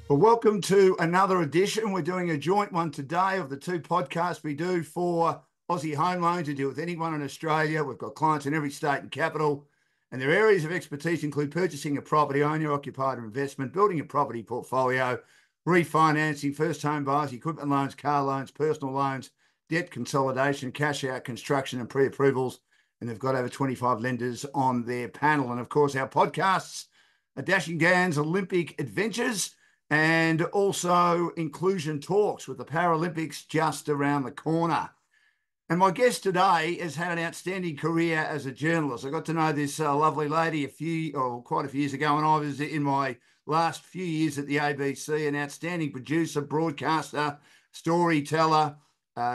Well, welcome to another edition. We're doing a joint one today of the two podcasts we do for Aussie Home Loans to deal with anyone in Australia. We've got clients in every state and capital, and their areas of expertise include purchasing a property, owner-occupied investment, building a property portfolio, refinancing, first home buyers, equipment loans, car loans, personal loans, debt consolidation, cash out, construction and pre-approvals. And they've got over 25 lenders on their panel. And of course, our podcasts are Dashing Dan's Olympic Adventures, and also inclusion talks with the Paralympics just around the corner. And my guest today has had an outstanding career as a journalist. I got to know this lovely lady quite a few years ago, and I was in my last few years at the ABC, an outstanding producer, broadcaster, storyteller,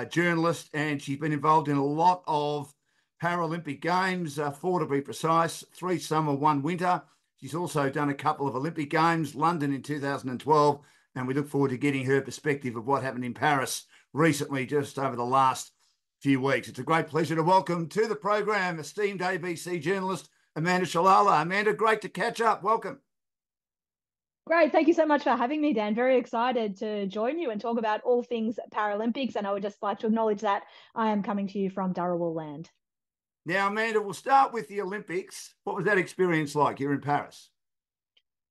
journalist, and she's been involved in a lot of Paralympic Games, four to be precise, 3 summer, 1 winter. She's also done a couple of Olympic Games, London in 2012, and we look forward to getting her perspective of what happened in Paris recently, just over the last few weeks. It's a great pleasure to welcome to the program esteemed ABC journalist Amanda Shalala. Amanda, great to catch up. Welcome. Great. Thank you so much for having me, Dan. Very excited to join you and talk about all things Paralympics. And I would just like to acknowledge that I am coming to you from Dharawal land. Now, Amanda, we'll start with the Olympics. What was that experience like here in Paris?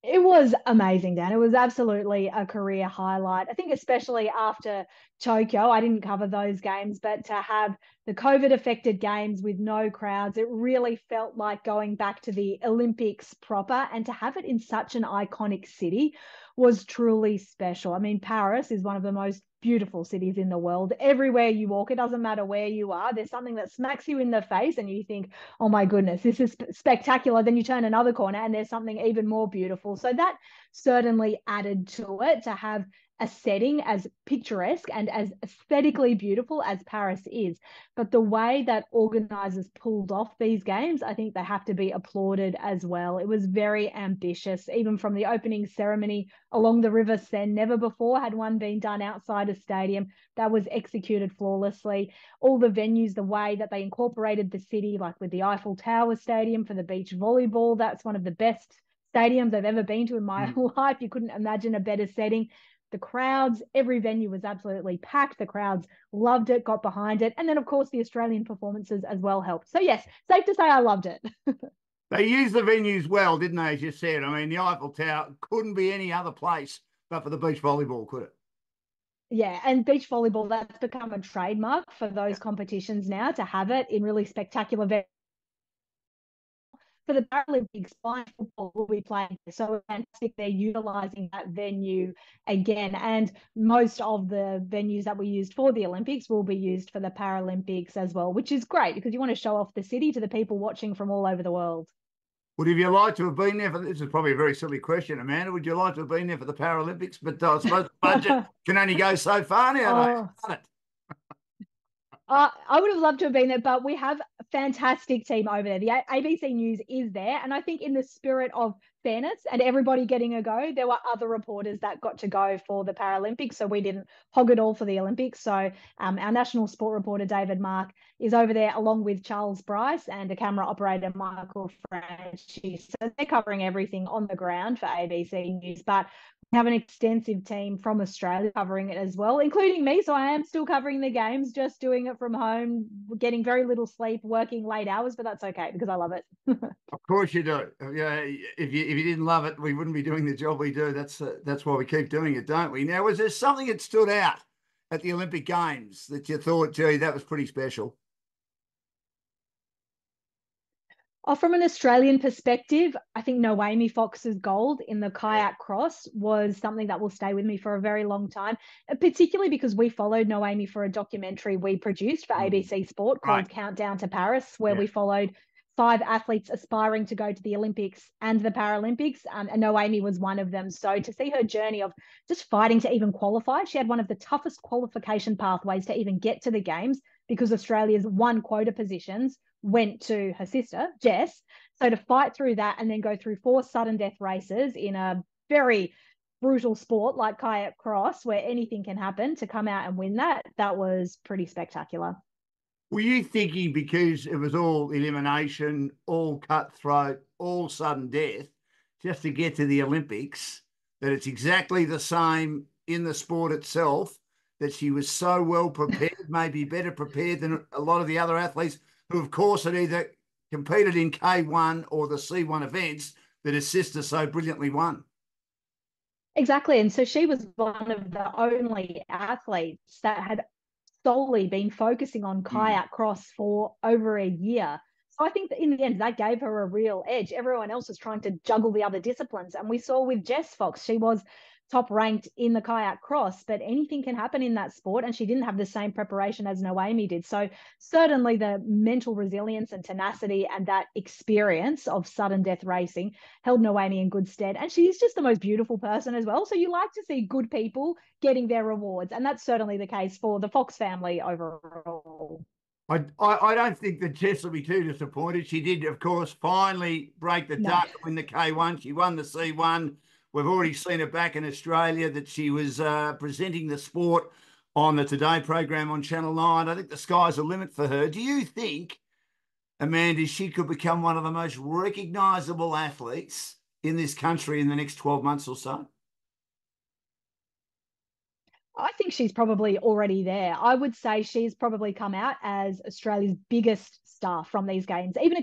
It was amazing, Dan. It was absolutely a career highlight. I think especially after Tokyo, I didn't cover those games, but to have the COVID affected games with no crowds, it really felt like going back to the Olympics proper, and to have it in such an iconic city was truly special. I mean, Paris is one of the most beautiful cities in the world. Everywhere you walk, it doesn't matter where you are, there's something that smacks you in the face and you think, oh my goodness, this is spectacular. Then you turn another corner and there's something even more beautiful. So that certainly added to it, to have a setting as picturesque and as aesthetically beautiful as Paris is. But the way that organisers pulled off these games, I think they have to be applauded as well. It was very ambitious, even from the opening ceremony along the River Seine. Never before had one been done outside a stadium. That was executed flawlessly. All the venues, the way that they incorporated the city, like with the Eiffel Tower Stadium for the beach volleyball, that's one of the best stadiums I've ever been to in my life. You couldn't imagine a better setting. The crowds, every venue was absolutely packed. The crowds loved it, got behind it. And then, of course, the Australian performances as well helped. So, yes, safe to say I loved it. They used the venues well, didn't they, as you said? I mean, the Eiffel Tower couldn't be any other place but for the beach volleyball, could it? Yeah, and beach volleyball, that's become a trademark for those competitions now, to have it in really spectacular venues. For the Paralympics, flying football will be playing. So fantastic they're utilising that venue again. And most of the venues that we used for the Olympics will be used for the Paralympics as well, which is great because you want to show off the city to the people watching from all over the world. Would you like to have been there for this? Is probably a very silly question, Amanda. Would you like to have been there for the Paralympics? But I suppose the budget can only go so far now. Oh. I would have loved to have been there, but we have a fantastic team over there. The ABC News is there. And I think in the spirit of fairness and everybody getting a go, there were other reporters that got to go for the Paralympics. So we didn't hog it all for the Olympics. So our national sport reporter, David Mark, is over there along with Charles Bryce and a camera operator, Michael Franchi. So they're covering everything on the ground for ABC News. But we have an extensive team from Australia covering it as well, including me. So I am still covering the games, just doing it from home, getting very little sleep, working late hours, but that's okay because I love it. Of course you do. Yeah, if you didn't love it, we wouldn't be doing the job we do. That's why we keep doing it, don't we? Now, was there something that stood out at the Olympic Games that you thought, gee, that was pretty special? From an Australian perspective, I think Noemi Fox's gold in the kayak cross was something that will stay with me for a very long time, particularly because we followed Noemi for a documentary we produced for ABC Sport called Countdown to Paris, where we followed 5 athletes aspiring to go to the Olympics and the Paralympics, and Noemi was one of them. So to see her journey of just fighting to even qualify, she had one of the toughest qualification pathways to even get to the Games because Australia's 1 quota positions went to her sister, Jess. So to fight through that and then go through 4 sudden death races in a very brutal sport like kayak cross, where anything can happen, to come out and win that was pretty spectacular. Were you thinking because it was all elimination, all cutthroat, all sudden death, just to get to the Olympics, that it's exactly the same in the sport itself, that she was so well prepared, maybe better prepared than a lot of the other athletes who, of course, had either competed in K1 or the C1 events that her sister so brilliantly won. Exactly. And so she was one of the only athletes that had solely been focusing on Mm. kayak cross for over a year. So I think that in the end, that gave her a real edge. Everyone else was trying to juggle the other disciplines. And we saw with Jess Fox, she was top ranked in the kayak cross, but anything can happen in that sport. And she didn't have the same preparation as Noemi did. So certainly the mental resilience and tenacity and that experience of sudden death racing held Noemi in good stead. And she's just the most beautiful person as well. So you like to see good people getting their rewards. And that's certainly the case for the Fox family overall. I don't think that Jess will be too disappointed. She did, of course, finally break the No. duck and win the K1. She won the C1. We've already seen her back in Australia, that she was presenting the sport on the Today program on Channel 9. I think the sky's the limit for her. Do you think, Amanda, she could become one of the most recognisable athletes in this country in the next 12 months or so? I think she's probably already there. I would say she's probably come out as Australia's biggest star from these games, even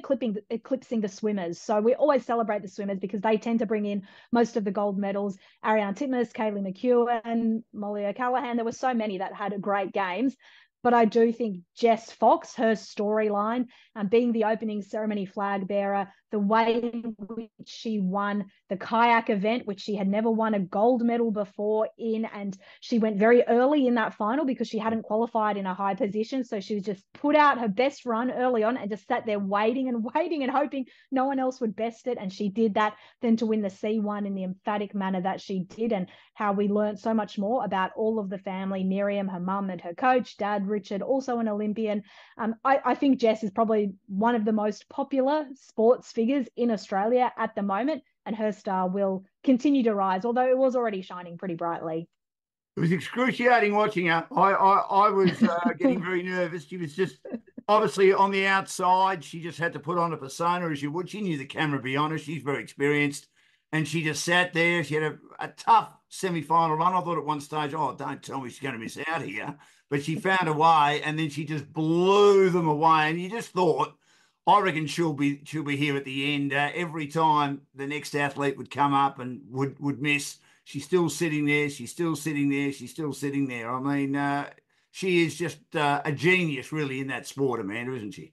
eclipsing the swimmers. So we always celebrate the swimmers because they tend to bring in most of the gold medals. Ariane Titmus, Kaylee McEwen, Molly O'Callaghan. There were so many that had great games. But I do think Jess Fox, her storyline, being the opening ceremony flag bearer, the way in which she won the kayak event, which she had never won a gold medal before in, and she went very early in that final because she hadn't qualified in a high position. So she was just put out her best run early on and just sat there waiting and waiting and hoping no one else would best it. And she did that. Then to win the C1 in the emphatic manner that she did, and how we learned so much more about all of the family, Miriam, her mum and her coach, Dad, Richard, also an Olympian. I think Jess is probably one of the most popular sports figures in Australia at the moment, and her star will continue to rise, although it was already shining pretty brightly. It was excruciating watching her. I was getting very nervous. She was just obviously on the outside. She just had to put on a persona as you would. She knew the camera, to be honest. She's very experienced. And she just sat there. She had a tough semi-final run. I thought at one stage, oh, don't tell me she's going to miss out here. But she found a way, and then she just blew them away. And you just thought, I reckon she'll be here at the end. Every time the next athlete would come up and would miss, she's still sitting there. She's still sitting there. She's still sitting there. I mean, she is just a genius, really, in that sport, Amanda, isn't she?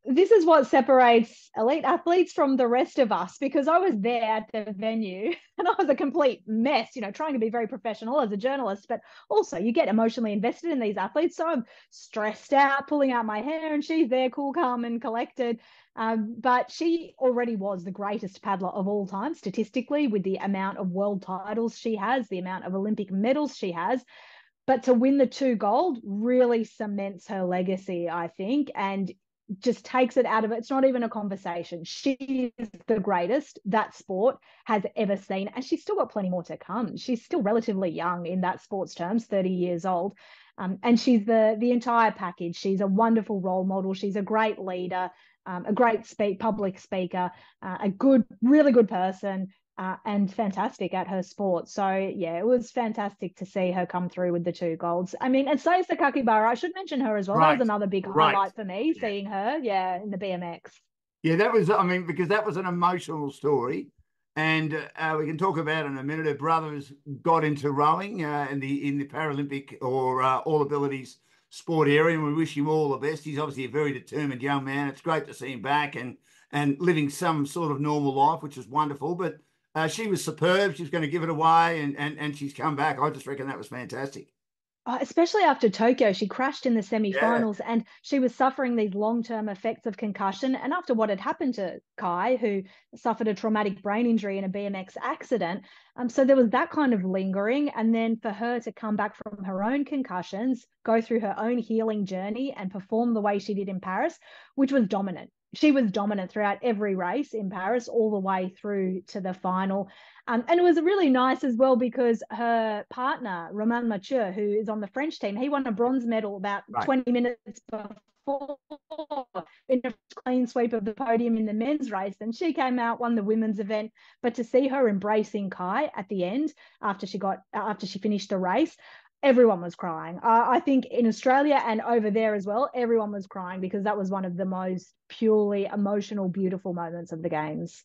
This is what separates elite athletes from the rest of us, because I was there at the venue and I was a complete mess, trying to be very professional as a journalist, but also you get emotionally invested in these athletes. So I'm stressed out, pulling out my hair, and she's there, cool, calm, and collected. But she already was the greatest paddler of all time, statistically, with the amount of world titles she has, the amount of Olympic medals she has. But to win the 2 gold really cements her legacy, I think, and just takes it out of it. It's not even a conversation. She is the greatest that sport has ever seen, and she's still got plenty more to come. She's still relatively young in that sport's terms, 30 years old. And she's the entire package. She's a wonderful role model. She's a great leader, a great public speaker, a really good person, and fantastic at her sport. So yeah, it was fantastic to see her come through with the 2 golds. I mean, and so is the Sakakibara. I should mention her as well. That was Right. another big Right. highlight for me, Yeah. seeing her, yeah, in the BMX. Yeah, that was, I mean, because that was an emotional story. And we can talk about in a minute. Her brothers got into rowing in the Paralympic or all abilities sport area, and we wish him all the best. He's obviously a very determined young man. It's great to see him back and living some sort of normal life, which is wonderful. But she was superb. She was going to give it away, and she's come back. I just reckon that was fantastic. Especially after Tokyo, she crashed in the Yeah. semi-finals and she was suffering these long-term effects of concussion. And after what had happened to Kai, who suffered a traumatic brain injury in a BMX accident, so there was that kind of lingering. And then for her to come back from her own concussions, go through her own healing journey and perform the way she did in Paris, which was dominant. She was dominant throughout every race in Paris, all the way through to the final. And it was really nice as well because her partner, Romain Mathieu, who is on the French team, he won a bronze medal about Right. 20 minutes before before in a clean sweep of the podium in the men's race. And she came out, won the women's event. But to see her embracing Kai at the end after she finished the race, everyone was crying. I think in Australia and over there as well, everyone was crying because that was one of the most purely emotional, beautiful moments of the Games.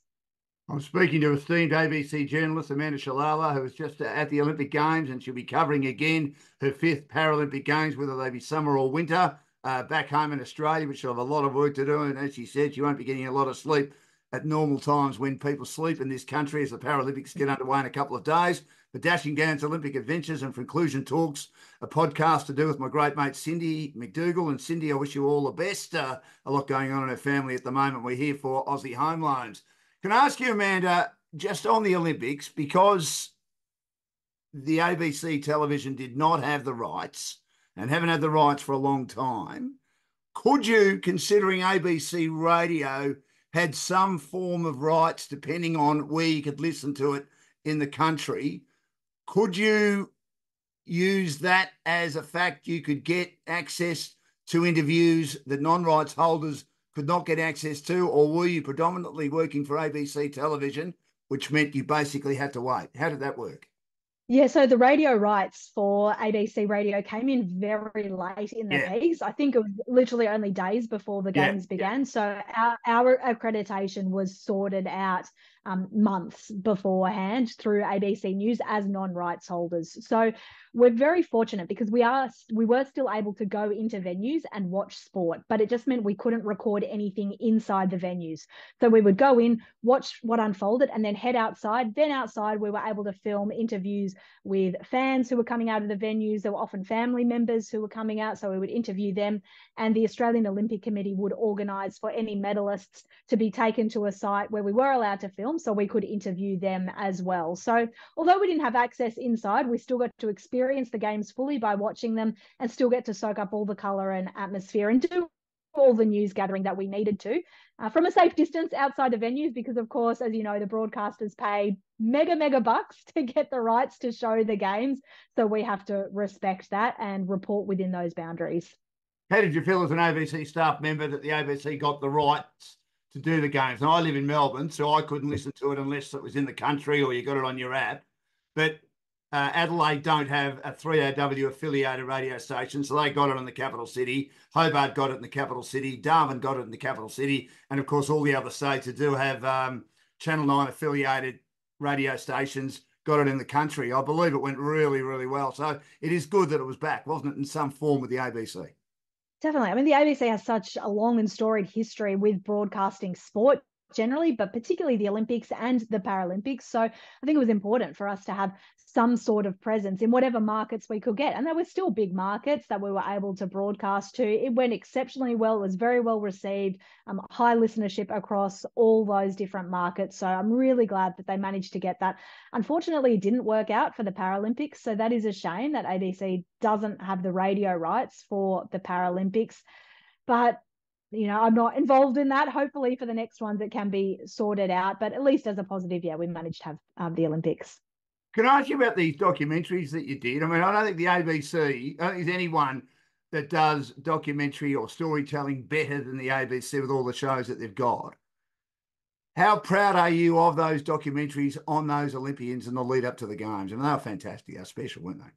I'm speaking to esteemed ABC journalist Amanda Shalala, who was just at the Olympic Games, and she'll be covering again her fifth Paralympic Games, whether they be summer or winter, back home in Australia, which she'll have a lot of work to do. And as she said, she won't be getting a lot of sleep at normal times when people sleep in this country as the Paralympics get underway in a couple of days. But Dashing Down's Olympic Adventures and Conclusion Talks, a podcast to do with my great mate Cindy McDougall. And Cindy, I wish you all the best. A lot going on in her family at the moment. We're here for Aussie Home Loans. Can I ask you, Amanda, just on the Olympics, because the ABC television did not have the rights and haven't had the rights for a long time, could you, considering ABC radio had some form of rights depending on where you could listen to it in the country, could you use that as a fact you could get access to interviews that non-rights holders could not get access to, or were you predominantly working for ABC television, which meant you basically had to wait? How did that work? Yeah, so the radio rights for ABC Radio came in very late in the piece. I think it was literally only days before the Games began. So our accreditation was sorted out months beforehand through ABC News as non-rights holders. So we're very fortunate because we were still able to go into venues and watch sport, but it just meant we couldn't record anything inside the venues. So we would go in, watch what unfolded, and then head outside. Then outside, we were able to film interviews with fans who were coming out of the venues. There were often family members who were coming out, so we would interview them. And the Australian Olympic Committee would organise for any medalists to be taken to a site where we were allowed to film, so we could interview them as well. So although we didn't have access inside, we still got to experience the Games fully by watching them and still get to soak up all the colour and atmosphere and do all the news gathering that we needed to from a safe distance outside the venues, because of course, as you know, the broadcasters pay mega bucks to get the rights to show the Games. So we have to respect that and report within those boundaries. How did you feel as an ABC staff member that the ABC got the rights to do the Games? Now, I live in Melbourne, so I couldn't listen to it unless it was in the country or you got it on your app. But Adelaide don't have a 3AW affiliated radio station, so they got it in the capital city. Hobart got it in the capital city. Darwin got it in the capital city. And, of course, all the other states that do have Channel 9 affiliated radio stations got it in the country. I believe it went really, really well. So it is good that it was back, wasn't it, in some form with the ABC? Definitely. I mean, the ABC has such a long and storied history with broadcasting sport generally, but particularly the Olympics and the Paralympics. So I think it was important for us to have some sort of presence in whatever markets we could get. And there were still big markets that we were able to broadcast to. It went exceptionally well. It was very well received, high listenership across all those different markets. So I'm really glad that they managed to get that. Unfortunately, it didn't work out for the Paralympics. So that is a shame that ABC doesn't have the radio rights for the Paralympics. But you know, I'm not involved in that. Hopefully for the next ones, it can be sorted out. But at least as a positive, yeah, we managed to have the Olympics. Can I ask you about these documentaries that you did? I mean, I don't think the ABC, I don't think there's anyone that does documentary or storytelling better than the ABC with all the shows that they've got. How proud are you of those documentaries on those Olympians in the lead up to the Games? I mean, they were fantastic. They were special, weren't they?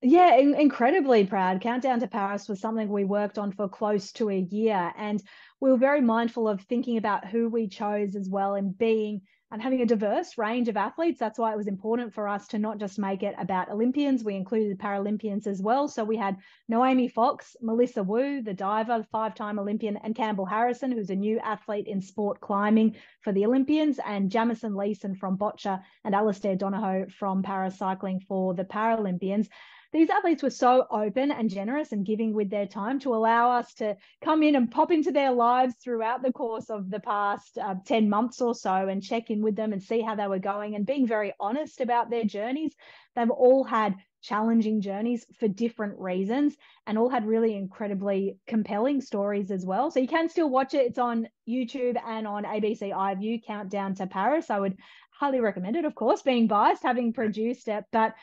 Yeah, incredibly proud. Countdown to Paris was something we worked on for close to a year. And we were very mindful of thinking about who we chose as well and being and having a diverse range of athletes. That's why it was important for us to not just make it about Olympians. We included Paralympians as well. So we had Naomi Fox, Melissa Wu, the diver, five-time Olympian, and Campbell Harrison, who's a new athlete in sport climbing for the Olympians, and Jamison Leeson from boccia and Alistair Donohoe from paracycling for the Paralympians. These athletes were so open and generous and giving with their time to allow us to come in and pop into their lives throughout the course of the past 10 months or so and check in with them and see how they were going and being very honest about their journeys. They've all had challenging journeys for different reasons and all had really incredibly compelling stories as well. So you can still watch it. It's on YouTube and on ABC iView, Countdown to Paris. I would highly recommended, of course, being biased, having produced it. But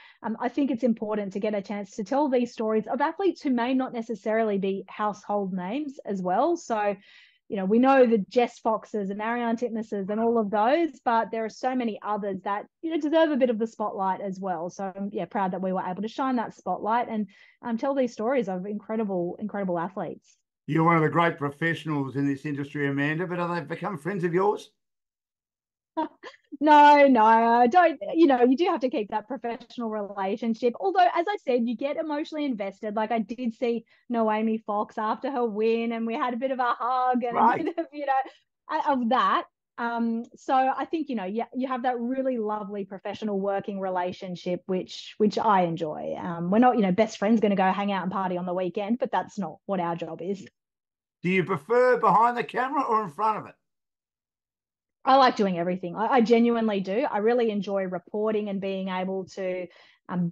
I think it's important to get a chance to tell these stories of athletes who may not necessarily be household names as well. So, we know the Jess Foxes and Marianne Titmus's and all of those, but there are so many others that, deserve a bit of the spotlight as well. So I'm proud that we were able to shine that spotlight and tell these stories of incredible, incredible athletes. You're one of the great professionals in this industry, Amanda, but have they become friends of yours? No, don't. You do have to keep that professional relationship. Although, as I said, you get emotionally invested. Like I did see Noemi Fox after her win, and we had a bit of a hug and a Right. bit of, of that. So I think, you have that really lovely professional working relationship, which I enjoy. We're not, best friends going to go hang out and party on the weekend, but that's not what our job is. Do you prefer behind the camera or in front of it? I like doing everything. I genuinely do. I really enjoy reporting and being able to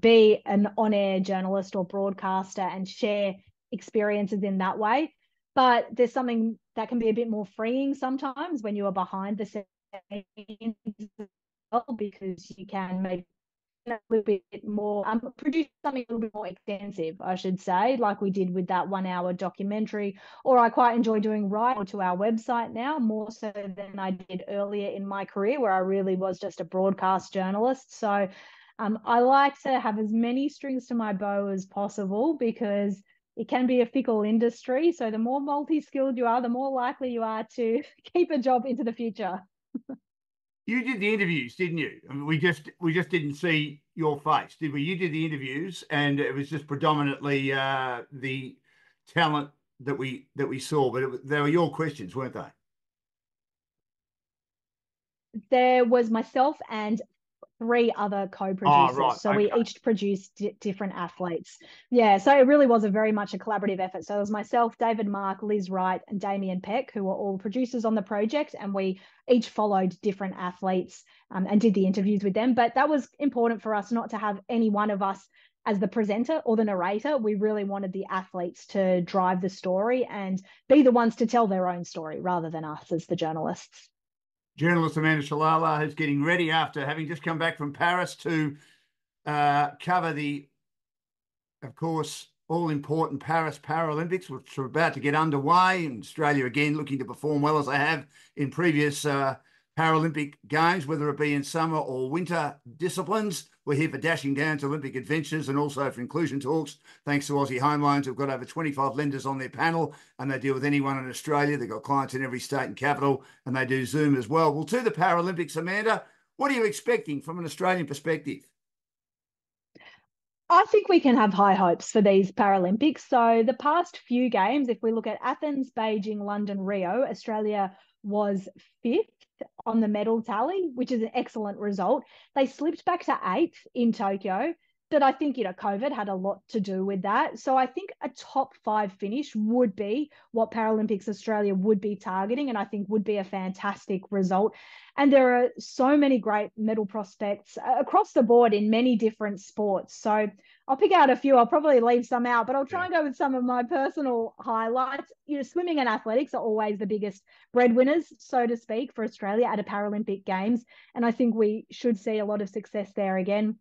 be an on-air journalist or broadcaster and share experiences in that way. But there's something that can be a bit more freeing sometimes when you are behind the scenes as well, because you can maybe a little bit more produce something a little bit more extensive, I should say, like we did with that 1 hour documentary. Or I quite enjoy doing writing to our website now, more so than I did earlier in my career, where I really was just a broadcast journalist. So I like to have as many strings to my bow as possible, because it can be a fickle industry. So the more multi-skilled you are, the more likely you are to keep a job into the future. You did the interviews, didn't you? I mean, we just didn't see your face, did we? You did the interviews, and it was just predominantly the talent that we saw, but they were your questions, weren't they? There was myself and three other Oh, co-producers. right. So we Okay. each produced different athletes. Yeah, so it really was a very much a collaborative effort. So it was myself, David Mark, Liz Wright, and Damien Peck, who were all producers on the project, and we each followed different athletes and did the interviews with them. But that was important for us not to have any one of us as the presenter or the narrator. We really wanted the athletes to drive the story and be the ones to tell their own story rather than us as the journalists. Journalist Amanda Shalala is getting ready after having just come back from Paris to cover the, of course, all important Paris Paralympics, which are about to get underway. And Australia again looking to perform well as they have in previous Paralympic Games, whether it be in summer or winter disciplines. We're here for Dashing Down to Olympic Adventures and also for inclusion talks. Thanks to Aussie Home Loans, who've got over 25 lenders on their panel, and they deal with anyone in Australia. They've got clients in every state and capital, and they do Zoom as well. Well, to the Paralympics, Amanda, what are you expecting from an Australian perspective? I think we can have high hopes for these Paralympics. So, the past few games, if we look at Athens, Beijing, London, Rio, Australia was fifth on the medal tally, which is an excellent result. They slipped back to eighth in Tokyo, but I think, COVID had a lot to do with that. So, I think a top five finish would be what Paralympics Australia would be targeting, and I think would be a fantastic result. And there are so many great medal prospects across the board in many different sports. So I'll pick out a few. I'll probably leave some out, but I'll try and go with some of my personal highlights. Swimming and athletics are always the biggest breadwinners, so to speak, for Australia at a Paralympic Games. And I think we should see a lot of success there again.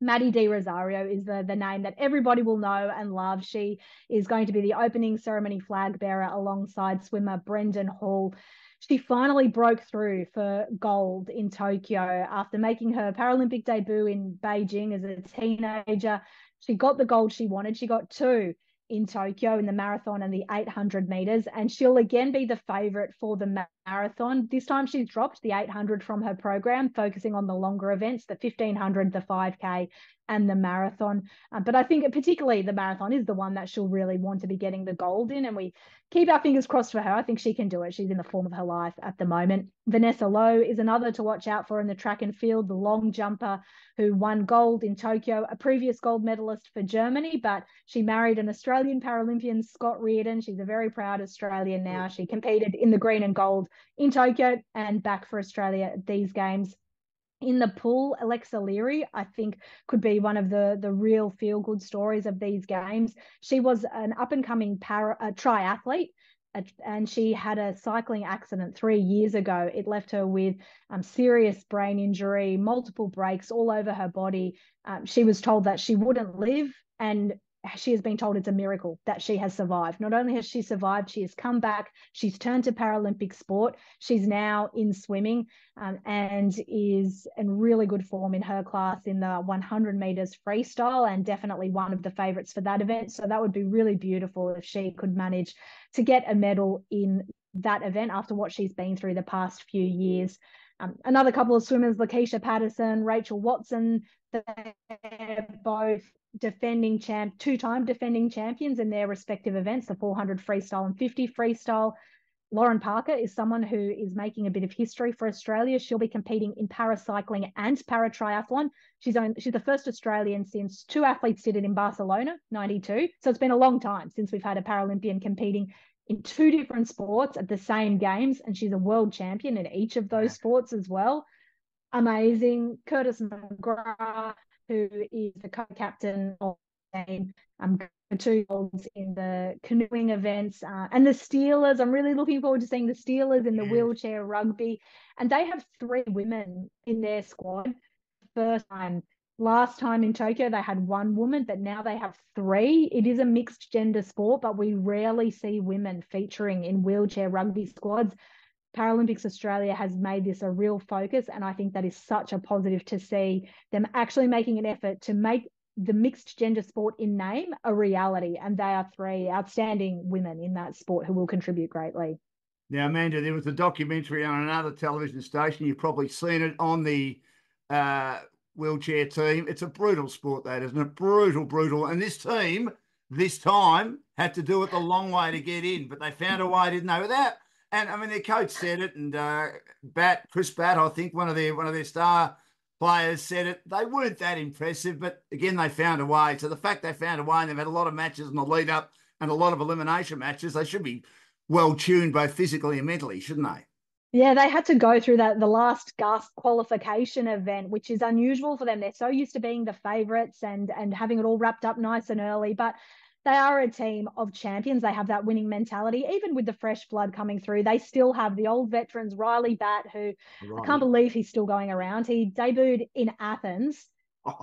Maddie Di Rosario is the name that everybody will know and love. She is going to be the opening ceremony flag bearer alongside swimmer Brendan Hall. She finally broke through for gold in Tokyo after making her Paralympic debut in Beijing as a teenager. She got the gold she wanted. She got two in Tokyo in the marathon and the 800 meters, and she'll again be the favorite for the marathon. This time she's dropped the 800 from her program, focusing on the longer events, the 1500, the 5K, and the marathon. But I think particularly the marathon is the one that she'll really want to be getting the gold in, and we keep our fingers crossed for her. I think she can do it. She's in the form of her life at the moment. Vanessa Lowe is another to watch out for in the track and field, the long jumper who won gold in Tokyo, a previous gold medalist for Germany, but she married an Australian Paralympian, Scott Reardon. She's a very proud Australian now. She competed in the green and gold in Tokyo and back for Australia at these games. In the pool, Alexa Leary, I think, could be one of the real feel-good stories of these games. She was an up-and-coming triathlete and she had a cycling accident 3 years ago. It left her with serious brain injury, multiple breaks all over her body. She was told that she wouldn't live, and she has been told it's a miracle that she has survived. Not only has she survived, she has come back. She's turned to Paralympic sport. She's now in swimming, and is in really good form in her class in the 100 meters freestyle, and definitely one of the favorites for that event. So that would be really beautiful if she could manage to get a medal in that event after what she's been through the past few years. Another couple of swimmers, Lakeisha Patterson, Rachel Watson, they're both two-time defending champions in their respective events, the 400 freestyle and 50 freestyle. Lauren Parker is someone who is making a bit of history for Australia. She'll be competing in paracycling and paratriathlon. She's the first Australian since two athletes did it in Barcelona, 92. So it's been a long time since we've had a Paralympian competing in two different sports at the same games, and she's a world champion in each of those sports as well. Amazing. Curtis McGrath, who is the co-captain of the team, two golds in the canoeing events, and the Steelers. I'm really looking forward to seeing the Steelers in the wheelchair rugby, and they have 3 women in their squad. First time. Last time in Tokyo, they had 1 woman, but now they have 3. It is a mixed gender sport, but we rarely see women featuring in wheelchair rugby squads. Paralympics Australia has made this a real focus, and I think that is such a positive to see them actually making an effort to make the mixed gender sport in name a reality, and they are 3 outstanding women in that sport who will contribute greatly. Now, Amanda, there was a documentary on another television station. You've probably seen it on the wheelchair team. It's a brutal sport, that, isn't it? Brutal, brutal. And this team, this time, had to do it the long way to get in, but they found a way, didn't they? Without, and I mean, their coach said it, and Chris Batt, I think one of their star players said it. They weren't that impressive, but again, they found a way. So the fact they found a way, and they've had a lot of matches in the lead up and a lot of elimination matches, they should be well tuned both physically and mentally, shouldn't they? Yeah, they had to go through the last gasp qualification event, which is unusual for them. They're so used to being the favourites and having it all wrapped up nice and early, but they are a team of champions. They have that winning mentality. Even with the fresh blood coming through, they still have the old veterans, Riley Batt, who I can't believe he's still going around. He debuted in Athens.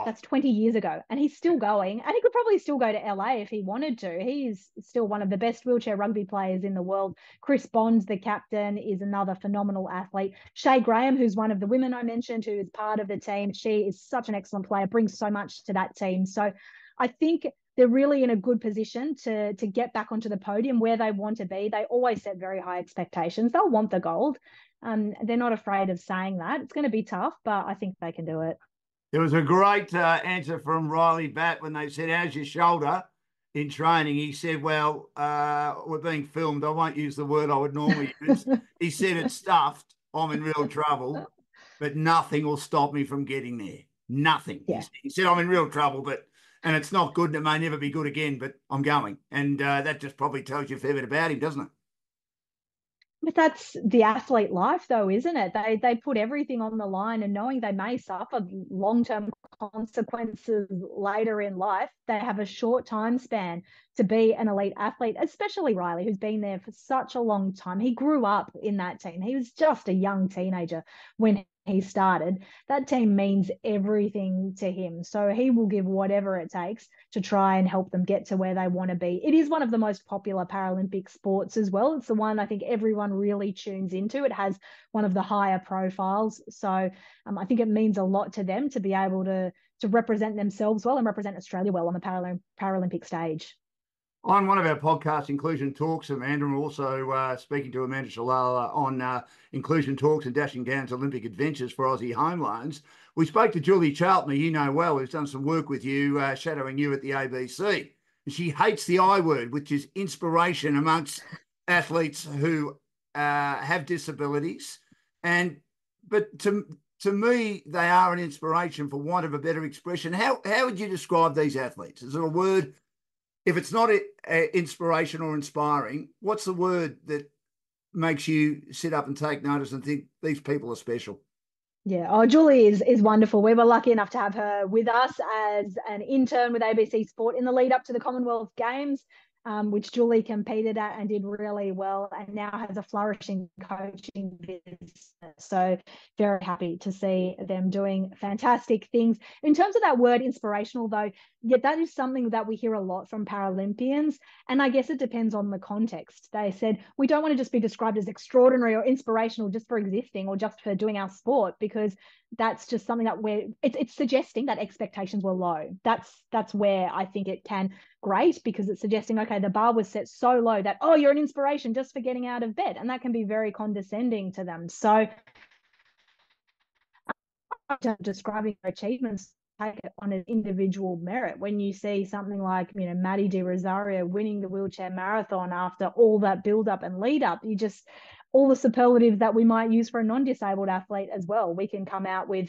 That's 20 years ago, and he's still going, and he could probably still go to LA if he wanted to. He's still one of the best wheelchair rugby players in the world. Chris Bonds, the captain, is another phenomenal athlete. Shay Graham, who's one of the women I mentioned, who is part of the team, she is such an excellent player, brings so much to that team. So I think they're really in a good position to get back onto the podium where they want to be. They always set very high expectations. They'll want the gold. They're not afraid of saying that. It's going to be tough, but I think they can do it. There was a great answer from Riley Batt when they said, "How's your shoulder in training?" He said, "Well, we're being filmed. I won't use the word I would normally use." He said, "It's stuffed. I'm in real trouble, but nothing will stop me from getting there. Nothing." Yeah. He said, "I'm in real trouble, and it's not good and it may never be good again, but I'm going." And that just probably tells you a fair bit about him, doesn't it? But that's the athlete life, though, isn't it? They put everything on the line, and knowing they may suffer long-term consequences later in life, they have a short time span to be an elite athlete, especially Riley, who's been there for such a long time. He grew up in that team. He was just a young teenager when he started. That team means everything to him. So he will give whatever it takes to try and help them get to where they want to be. It is one of the most popular Paralympic sports as well. It's the one I think everyone really tunes into. It has one of the higher profiles. So I think it means a lot to them to be able to represent themselves well and represent Australia well on the Paralympic stage. On one of our podcast, Inclusion Talks, Amanda, and we're also speaking to Amanda Shalala on Inclusion Talks and Dashing Down's Olympic Adventures for Aussie Home Loans. We spoke to Julie Charlton, who you know well, who's done some work with you, shadowing you at the ABC. And she hates the I word, which is inspiration amongst athletes who have disabilities. But to me, they are an inspiration, for want of a better expression. How would you describe these athletes? Is there a word? If it's not inspiration or inspiring, what's the word that makes you sit up and take notice and think these people are special? Yeah. Oh, Julie is wonderful. We were lucky enough to have her with us as an intern with ABC Sport in the lead up to the Commonwealth Games. which Julie competed at and did really well, and now has a flourishing coaching business. So very happy to see them doing fantastic things. In terms of that word inspirational, though, yeah, that is something that we hear a lot from Paralympians. And I guess it depends on the context. They said, we don't want to just be described as extraordinary or inspirational just for existing or just for doing our sport, because that's just something that it's suggesting that expectations were low. That's where I think it can great, because it's suggesting, okay, the bar was set so low that, oh, you're an inspiration just for getting out of bed. And that can be very condescending to them. So describing your achievements, take it on an individual merit. When you see something like, Maddie Di Rosario winning the wheelchair marathon after all that build up and lead up, you just, all the superlatives that we might use for a non-disabled athlete as well, we can come out with,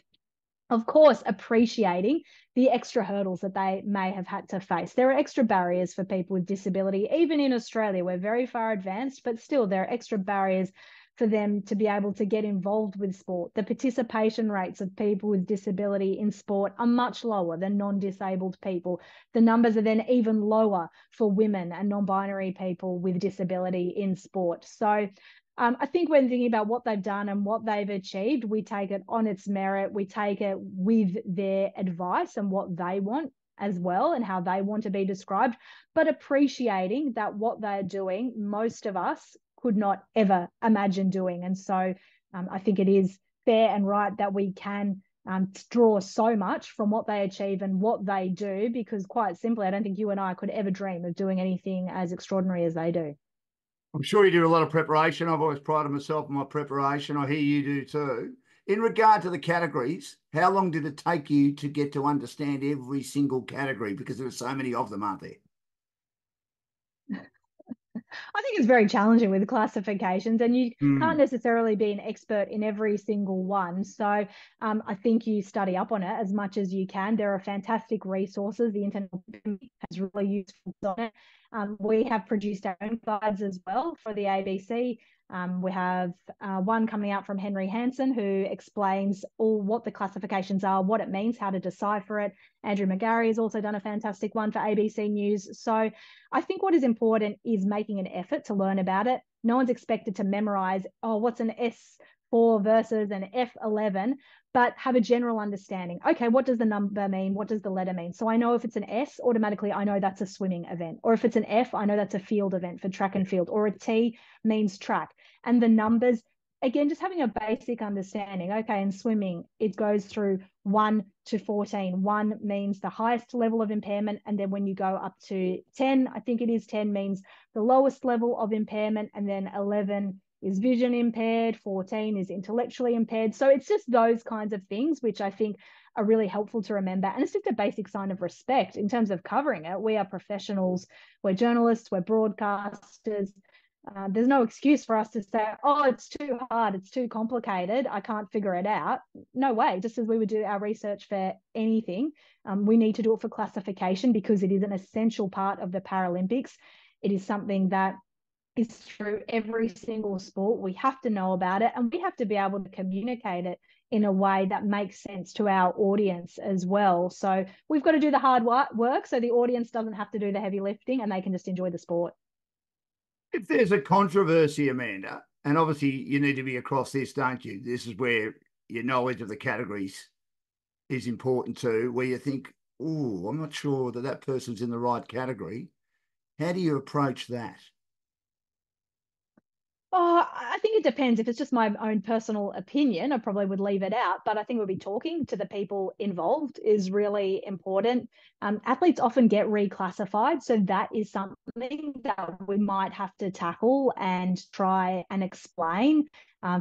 of course, appreciating the extra hurdles that they may have had to face. There are extra barriers for people with disability. Even in Australia, we're very far advanced, but still there are extra barriers for them to be able to get involved with sport. The participation rates of people with disability in sport are much lower than non-disabled people. The numbers are then even lower for women and non-binary people with disability in sport. So I think when thinking about what they've done and what they've achieved, we take it on its merit. We take it with their advice and what they want as well and how they want to be described, but appreciating that what they're doing, most of us could not ever imagine doing. And so I think it is fair and right that we can draw so much from what they achieve and what they do, because quite simply, I don't think you and I could ever dream of doing anything as extraordinary as they do. I'm sure you do a lot of preparation. I've always prided myself on my preparation. I hear you do too. In regard to the categories, how long did it take you to get to understand every single category? Because there are so many of them, aren't there? I think it's very challenging with classifications, and you can't Mm. necessarily be an expert in every single one. So I think you study up on it as much as you can. There are fantastic resources. The internet has really useful on it. We have produced our own guides as well for the ABC. We have one coming out from Henry Hansen, who explains all what the classifications are, what it means, how to decipher it. Andrew McGarry has also done a fantastic one for ABC News. So I think what is important is making an effort to learn about it. No one's expected to memorize, oh, what's an S4 versus an F11, but have a general understanding. Okay, what does the number mean? What does the letter mean? So I know if it's an S, automatically I know that's a swimming event. Or if it's an F, I know that's a field event for track and field. Or a T means track. And the numbers, again, just having a basic understanding. Okay, in swimming, it goes through 1 to 14. 1 means the highest level of impairment. And then when you go up to 10, I think it is 10 means the lowest level of impairment. And then 11 is vision impaired. 14 is intellectually impaired. So it's just those kinds of things, which I think are really helpful to remember. And it's just a basic sign of respect in terms of covering it. We are professionals. We're journalists. We're broadcasters. There's no excuse for us to say, oh, it's too hard, it's too complicated, I can't figure it out. No way. Just as we would do our research for anything, we need to do it for classification, because it is an essential part of the Paralympics. It is something that is through every single sport. We have to know about it, and we have to be able to communicate it in a way that makes sense to our audience as well. So we've got to do the hard work so the audience doesn't have to do the heavy lifting and they can just enjoy the sport. If there's a controversy, Amanda, and obviously you need to be across this, don't you? This is where your knowledge of the categories is important too, where you think, oh, I'm not sure that that person's in the right category. How do you approach that? Oh, I think it depends. If it's just my own personal opinion, I probably would leave it out. But I think we'll be talking to the people involved is really important. Athletes often get reclassified. So that is something that we might have to tackle and try and explain.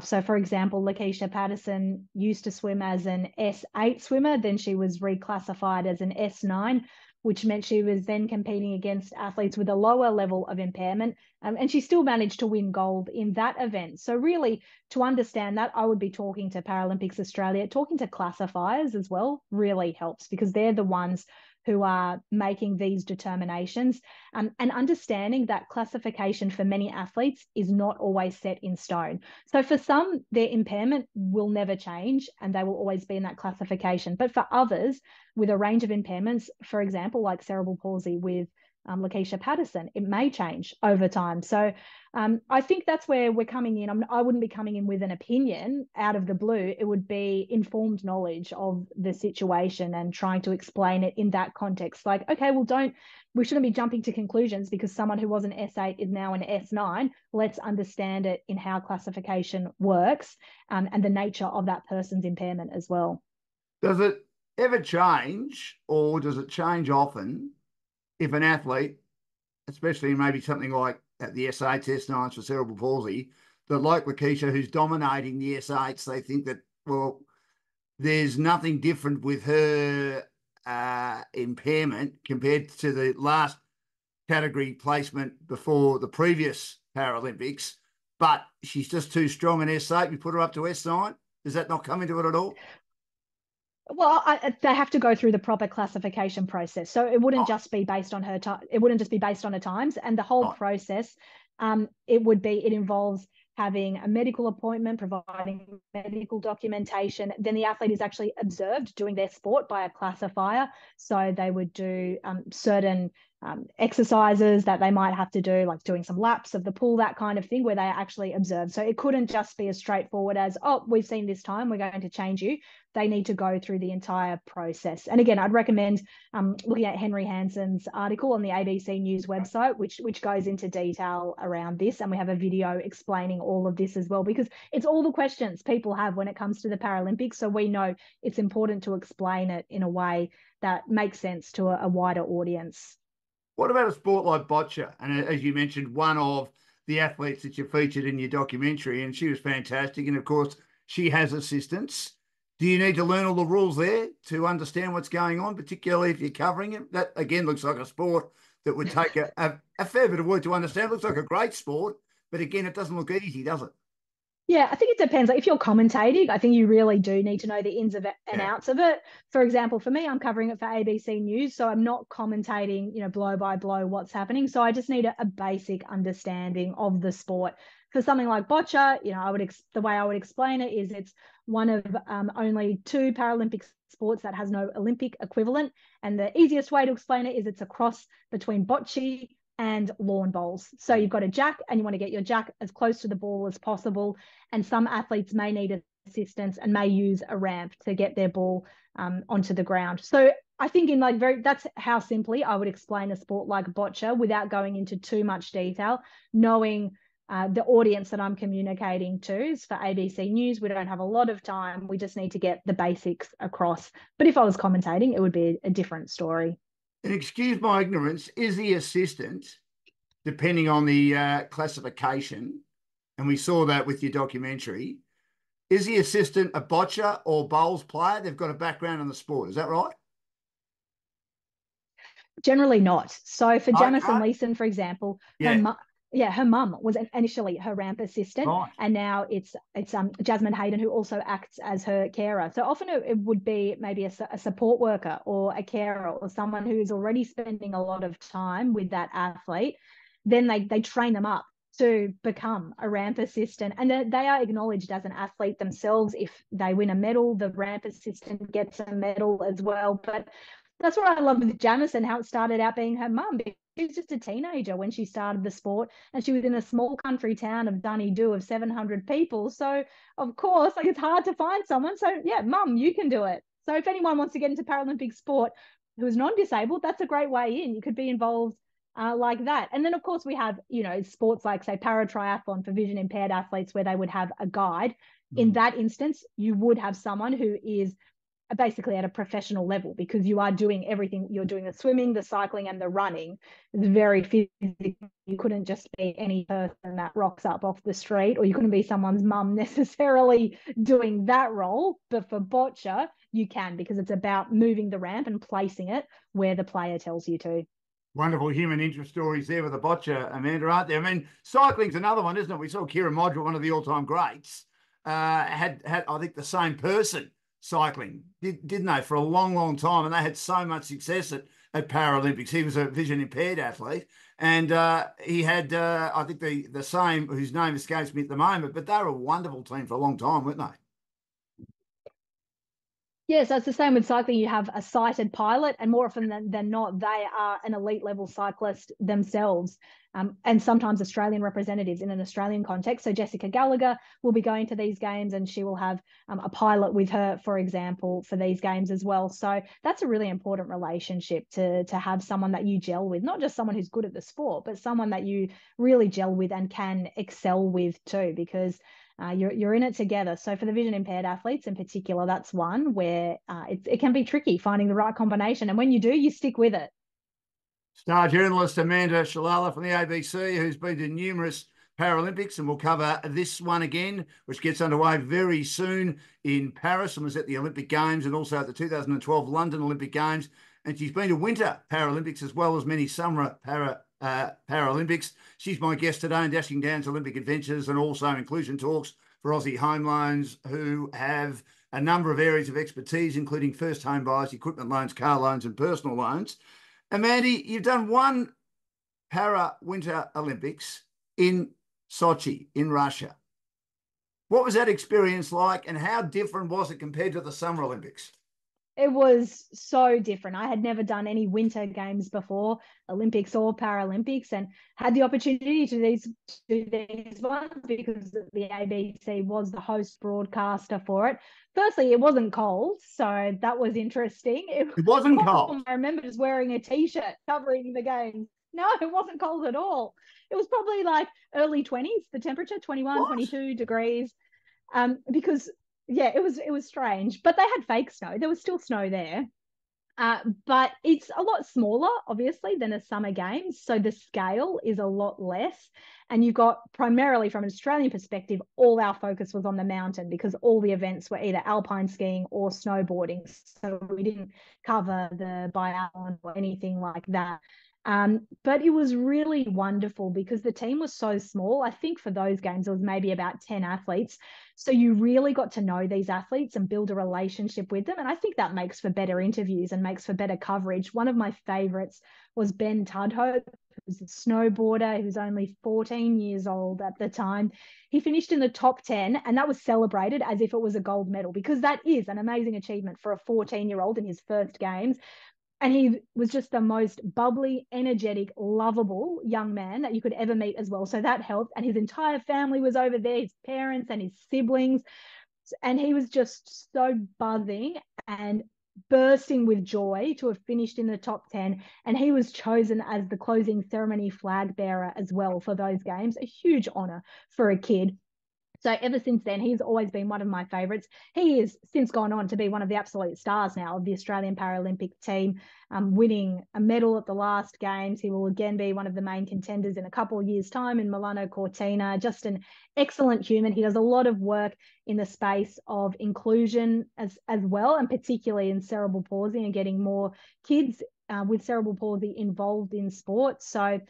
So, for example, Lakeisha Patterson used to swim as an S8 swimmer. Then she was reclassified as an S9, which meant she was then competing against athletes with a lower level of impairment. And she still managed to win gold in that event. So really, to understand that, I would be talking to Paralympics Australia. Talking to classifiers as well really helps, because they're the ones who are making these determinations, and understanding that classification for many athletes is not always set in stone. So for some, their impairment will never change and they will always be in that classification. But for others with a range of impairments, for example, like cerebral palsy with Lakeisha Patterson. It may change over time. So I think that's where we're coming in. I wouldn't be coming in with an opinion out of the blue. It would be informed knowledge of the situation and trying to explain it in that context. Like, okay, well, we shouldn't be jumping to conclusions because someone who was an S8 is now an S9. Let's understand it in how classification works, and the nature of that person's impairment as well. Does it ever change, or does it change often if an athlete, especially maybe something like at the S8 S9s for cerebral palsy, that like Lakeisha, who's dominating the S8s, they think that, well, there's nothing different with her impairment compared to the last category placement before the previous Paralympics, but she's just too strong in S8. We put her up to S9. Does that not come into it at all? Well, they have to go through the proper classification process. So it wouldn't Oh, just be based on her time. It wouldn't just be based on her times. And the whole right. process, it involves having a medical appointment, providing medical documentation. Then the athlete is actually observed doing their sport by a classifier. So they would do certain exercises that they might have to do, like doing some laps of the pool, that kind of thing, where they are actually observed. So it couldn't just be as straightforward as, oh, we've seen this time, we're going to change you. They need to go through the entire process. And again, I'd recommend looking at Henry Hansen's article on the ABC News website, which goes into detail around this. And we have a video explaining all of this as well, because it's all the questions people have when it comes to the Paralympics. So we know it's important to explain it in a way that makes sense to a wider audience. What about a sport like boccia? And as you mentioned, one of the athletes that you featured in your documentary, and she was fantastic. And of course, she has assistance. Do you need to learn all the rules there to understand what's going on, particularly if you're covering it? That, again, looks like a sport that would take a fair bit of work to understand. It looks like a great sport, but again, it doesn't look easy, does it? Yeah, I think it depends. Like if you're commentating, I think you really do need to know the ins and Yeah. outs of it. For example, for me, I'm covering it for ABC News, so I'm not commentating, blow by blow what's happening. So I just need a basic understanding of the sport. For something like boccia, the way I would explain it is it's one of only two Paralympic sports that has no Olympic equivalent, and the easiest way to explain it is it's a cross between bocce and lawn bowls. So you've got a jack and you want to get your jack as close to the ball as possible. And some athletes may need assistance and may use a ramp to get their ball onto the ground. So I think that's how simply I would explain a sport like boccia without going into too much detail, knowing the audience that I'm communicating to is for ABC News. We don't have a lot of time. We just need to get the basics across. But if I was commentating, it would be a different story. And excuse my ignorance, is the assistant, depending on the classification, and we saw that with your documentary, is the assistant a boccia or bowls player? They've got a background in the sport. Is that right? Generally not. So for Jamison Okay. Leeson, for example, Yeah. her mum was initially her ramp assistant, Right. and now it's Jasmine Hayden, who also acts as her carer. So often it would be maybe a support worker or a carer or someone who is already spending a lot of time with that athlete. Then they train them up to become a ramp assistant, and they are acknowledged as an athlete themselves. If they win a medal, the ramp assistant gets a medal as well. But that's what I love with Jamison, how it started out being her mum. She was just a teenager when she started the sport, and she was in a small country town of Dunedoo of 700 people. So, of course, it's hard to find someone. So, yeah, mum, you can do it. So, if anyone wants to get into Paralympic sport who is non-disabled, that's a great way in. You could be involved like that. And then, of course, we have, sports like, say, para-triathlon for vision impaired athletes where they would have a guide. In that instance, you would have someone who is basically at a professional level, because you are doing everything. You're doing the swimming, the cycling, and the running. It's very physical. You couldn't just be any person that rocks up off the street, or you couldn't be someone's mum necessarily doing that role. But for boccia, you can, because it's about moving the ramp and placing it where the player tells you to. Wonderful human interest stories there with the boccia, Amanda, aren't there? I mean, cycling's another one, isn't it? We saw Kira Modra, one of the all-time greats, had I think the same person cycling, didn't they, for a long, long time, and they had so much success at Paralympics. He was a vision impaired athlete, and he had I think the same, whose name escapes me at the moment, but they were a wonderful team for a long time, weren't they? Yeah, so it's the same with cycling. You have a sighted pilot, and more often than not, they are an elite level cyclist themselves, and sometimes Australian representatives in an Australian context. So Jessica Gallagher will be going to these games, and she will have a pilot with her, for example, for these games as well. So that's a really important relationship to have someone that you gel with, not just someone who's good at the sport, but someone that you really gel with and can excel with too, because you're in it together. So for the vision impaired athletes in particular, that's one where it can be tricky finding the right combination. And when you do, you stick with it. Star journalist Amanda Shalala from the ABC, who's been to numerous Paralympics, and we'll cover this one again, which gets underway very soon in Paris and was at the Olympic Games and also at the 2012 London Olympic Games. And she's been to Winter Paralympics as well as many summer Paralympics. She's my guest today in Dashing Down's Olympic Adventures and also inclusion talks for Aussie home loans, who have a number of areas of expertise, including first home buyers, equipment loans, car loans, and personal loans. Amanda, you've done one Para Winter Olympics in Sochi in Russia. What was that experience like, and how different was it compared to the Summer Olympics? It was so different. I had never done any winter games before, Olympics or Paralympics, and had the opportunity to these ones because the ABC was the host broadcaster for it. Firstly, it wasn't cold, so that was interesting. It It wasn't cold. warm. I remember just wearing a t-shirt covering the games. No, it wasn't cold at all. It was probably like early 20s, the temperature, 21, What? 22 degrees. Because yeah, it was strange, but they had fake snow. There was still snow there. But it's a lot smaller, obviously, than a summer games. So the scale is a lot less. And you've got primarily from an Australian perspective, all our focus was on the mountain because all the events were either alpine skiing or snowboarding. So we didn't cover the biathlon or anything like that. But it was really wonderful because the team was so small. I think for those games, it was maybe about 10 athletes. So you really got to know these athletes and build a relationship with them. And I think that makes for better interviews and makes for better coverage. One of my favorites was Ben Tudhope, who's a snowboarder who's only 14 years old at the time. He finished in the top 10, and that was celebrated as if it was a gold medal because that is an amazing achievement for a 14-year-old in his first games. And he was just the most bubbly, energetic, lovable young man that you could ever meet as well. So that helped. And his entire family was over there, his parents and his siblings. And he was just so buzzing and bursting with joy to have finished in the top 10. And he was chosen as the closing ceremony flag bearer as well for those games. A huge honor for a kid. So ever since then, he's always been one of my favourites. He has since gone on to be one of the absolute stars now of the Australian Paralympic team, winning a medal at the last games. He will again be one of the main contenders in a couple of years' time in Milano Cortina. Just an excellent human. He does a lot of work in the space of inclusion as well, and particularly in cerebral palsy and getting more kids with cerebral palsy involved in sports. So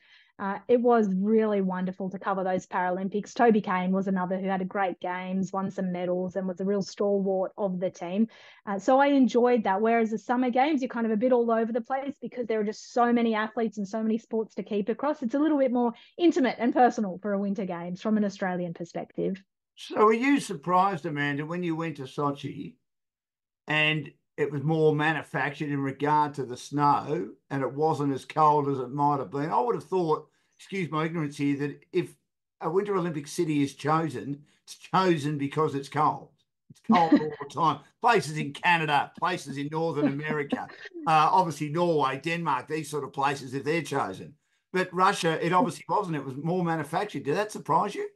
it was really wonderful to cover those Paralympics. Toby Kane was another who had a great games, won some medals, and was a real stalwart of the team. So I enjoyed that. Whereas the summer games, you're kind of a bit all over the place because there are just so many athletes and so many sports to keep across. It's a little bit more intimate and personal for a winter games from an Australian perspective. So were you surprised, Amanda, when you went to Sochi and it was more manufactured in regard to the snow and it wasn't as cold as it might have been? I would have thought, excuse my ignorance here, that if a Winter Olympic city is chosen, it's chosen because it's cold. It's cold all the time. Places in Canada, places in Northern America, obviously Norway, Denmark, these sort of places, if they're chosen. But Russia, it obviously wasn't. It was more manufactured. Did that surprise you?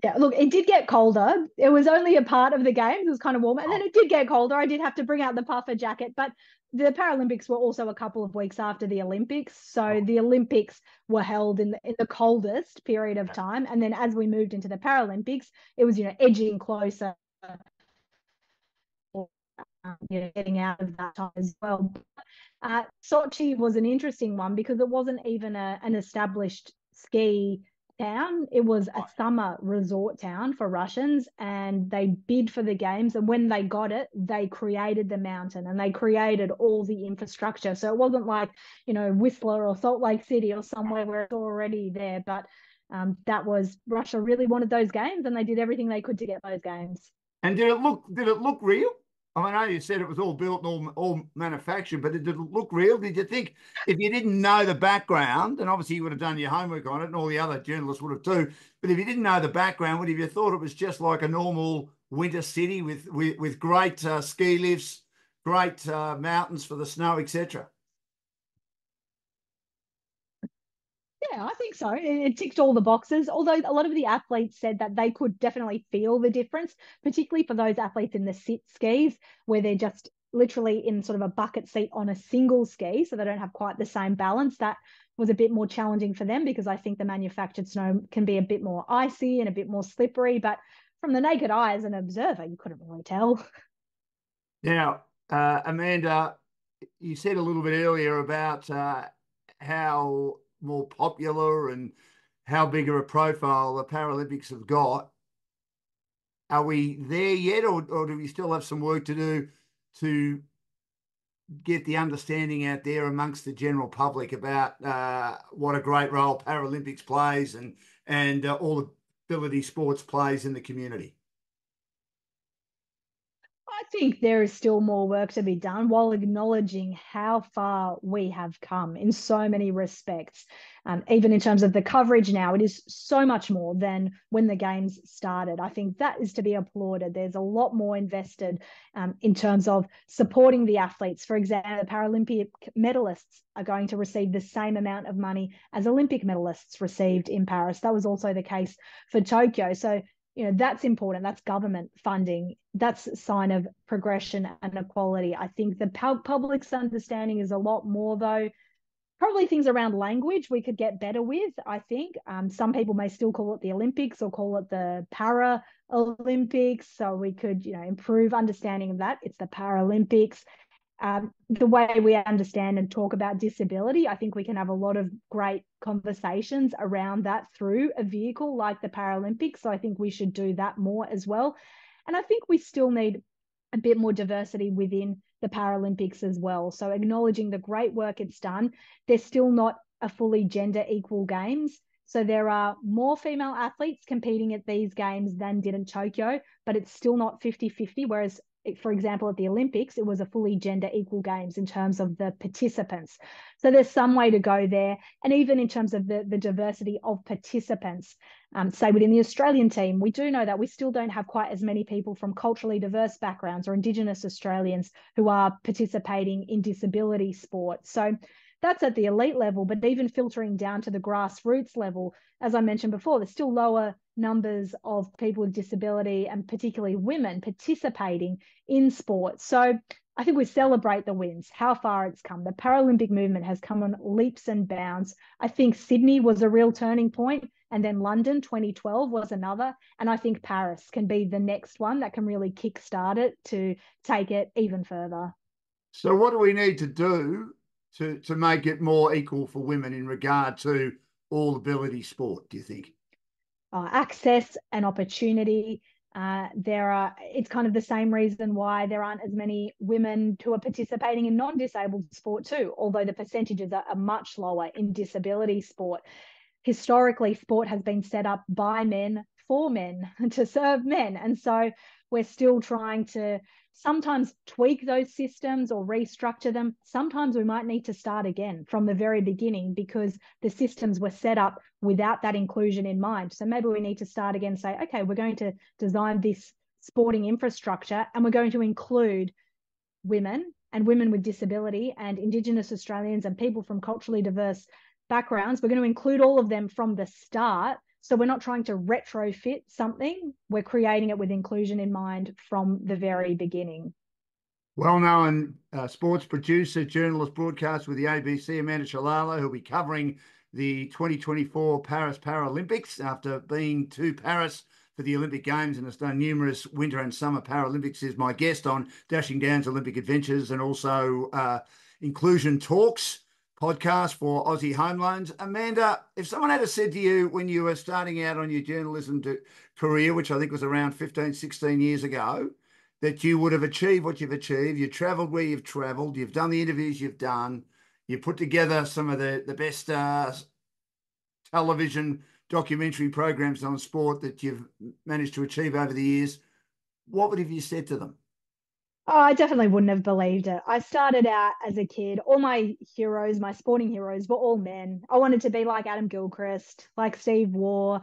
Yeah, look, it did get colder. It was only a part of the games. It was kind of warm. And then it did get colder. I did have to bring out the puffer jacket. But the Paralympics were also a couple of weeks after the Olympics. So the Olympics were held in the coldest period of time. And then as we moved into the Paralympics, it was, edging closer, getting out of that time as well. Sochi was an interesting one because it wasn't even an established ski town. It was a summer resort town for Russians, and they bid for the games. And when they got it, they created the mountain and they created all the infrastructure. So it wasn't like, Whistler or Salt Lake City or somewhere where it's already there. But that was Russia really wanted those games, and they did everything they could to get those games. And did it look real? I know you said it was all built and all manufactured, but did it look real? Did you think if you didn't know the background, and obviously you would have done your homework on it, and all the other journalists would have too, but if you didn't know the background, would have you thought it was just like a normal winter city with great ski lifts, great mountains for the snow, etc.? Yeah, I think so. It ticked all the boxes. Although a lot of the athletes said that they could definitely feel the difference, particularly for those athletes in the sit skis, where they're just literally in sort of a bucket seat on a single ski, so they don't have quite the same balance. That was a bit more challenging for them because I think the manufactured snow can be a bit more icy and a bit more slippery. But from the naked eye as an observer, you couldn't really tell. Now, Amanda, you said a little bit earlier about how more popular and how big of a profile the Paralympics have got. Are we there yet, or do we still have some work to do to get the understanding out there amongst the general public about what a great role Paralympics plays and all the ability sports plays in the community? I think there is still more work to be done while acknowledging how far we have come in so many respects. Even in terms of the coverage now, it is so much more than when the games started. I think that is to be applauded. There's a lot more invested in terms of supporting the athletes. For example, the Paralympic medalists are going to receive the same amount of money as Olympic medalists received in Paris. That was also the case for Tokyo. So that's important. That's government funding. That's a sign of progression and equality. I think the public's understanding is a lot more, though. Probably things around language we could get better with. I think some people may still call it the Olympics or call it the Paralympics, so we could improve understanding of that. It's the Paralympics. The way we understand and talk about disability, I think we can have a lot of great conversations around that through a vehicle like the Paralympics. So I think we should do that more as well. And I think we still need a bit more diversity within the Paralympics as well. So acknowledging the great work it's done, they're still not a fully gender equal games. So there are more female athletes competing at these games than did in Tokyo, but it's still not 50-50, whereas for example, at the Olympics, it was a fully gender equal games in terms of the participants. So there's some way to go there. And even in terms of the diversity of participants, say within the Australian team, we do know that we still don't have quite as many people from culturally diverse backgrounds or Indigenous Australians who are participating in disability sport. So that's at the elite level, but even filtering down to the grassroots level, as I mentioned before, there's still lower numbers of people with disability and particularly women participating in sports. So I think we celebrate the wins, how far it's come. The Paralympic movement has come on leaps and bounds. I think Sydney was a real turning point, and then London 2012 was another. And I think Paris can be the next one that can really kickstart it to take it even further. So what do we need to do to make it more equal for women in regard to all ability sport, do you think? Access and opportunity. It's kind of the same reason why there aren't as many women who are participating in non-disabled sport too, although the percentages are much lower in disability sport. Historically, sport has been set up by men for men to serve men. And so we're still trying to sometimes tweak those systems or restructure them. Sometimes we might need to start again from the very beginning because the systems were set up without that inclusion in mind. So maybe we need to start again and say, okay, we're going to design this sporting infrastructure and we're going to include women and women with disability and Indigenous Australians and people from culturally diverse backgrounds. We're going to include all of them from the start. So we're not trying to retrofit something. We're creating it with inclusion in mind from the very beginning. Well-known sports producer, journalist, broadcaster with the ABC, Amanda Shalala, who'll be covering the 2024 Paris Paralympics after being to Paris for the Olympic Games and has done numerous winter and summer Paralympics, is my guest on Dashing Down's Olympic Adventures and also Inclusion Talks podcast for Aussie Home Loans. Amanda, if someone had said to you when you were starting out on your journalism career, which I think was around 15, 16 years ago, that you would have achieved what you've achieved, you travelled where you've travelled, you've done the interviews you've done, you put together some of the best television documentary programs on sport that you've managed to achieve over the years, what would have you said to them? Oh, I definitely wouldn't have believed it. I started out as a kid. All my heroes, my sporting heroes, were all men. I wanted to be like Adam Gilchrist, like Steve Waugh.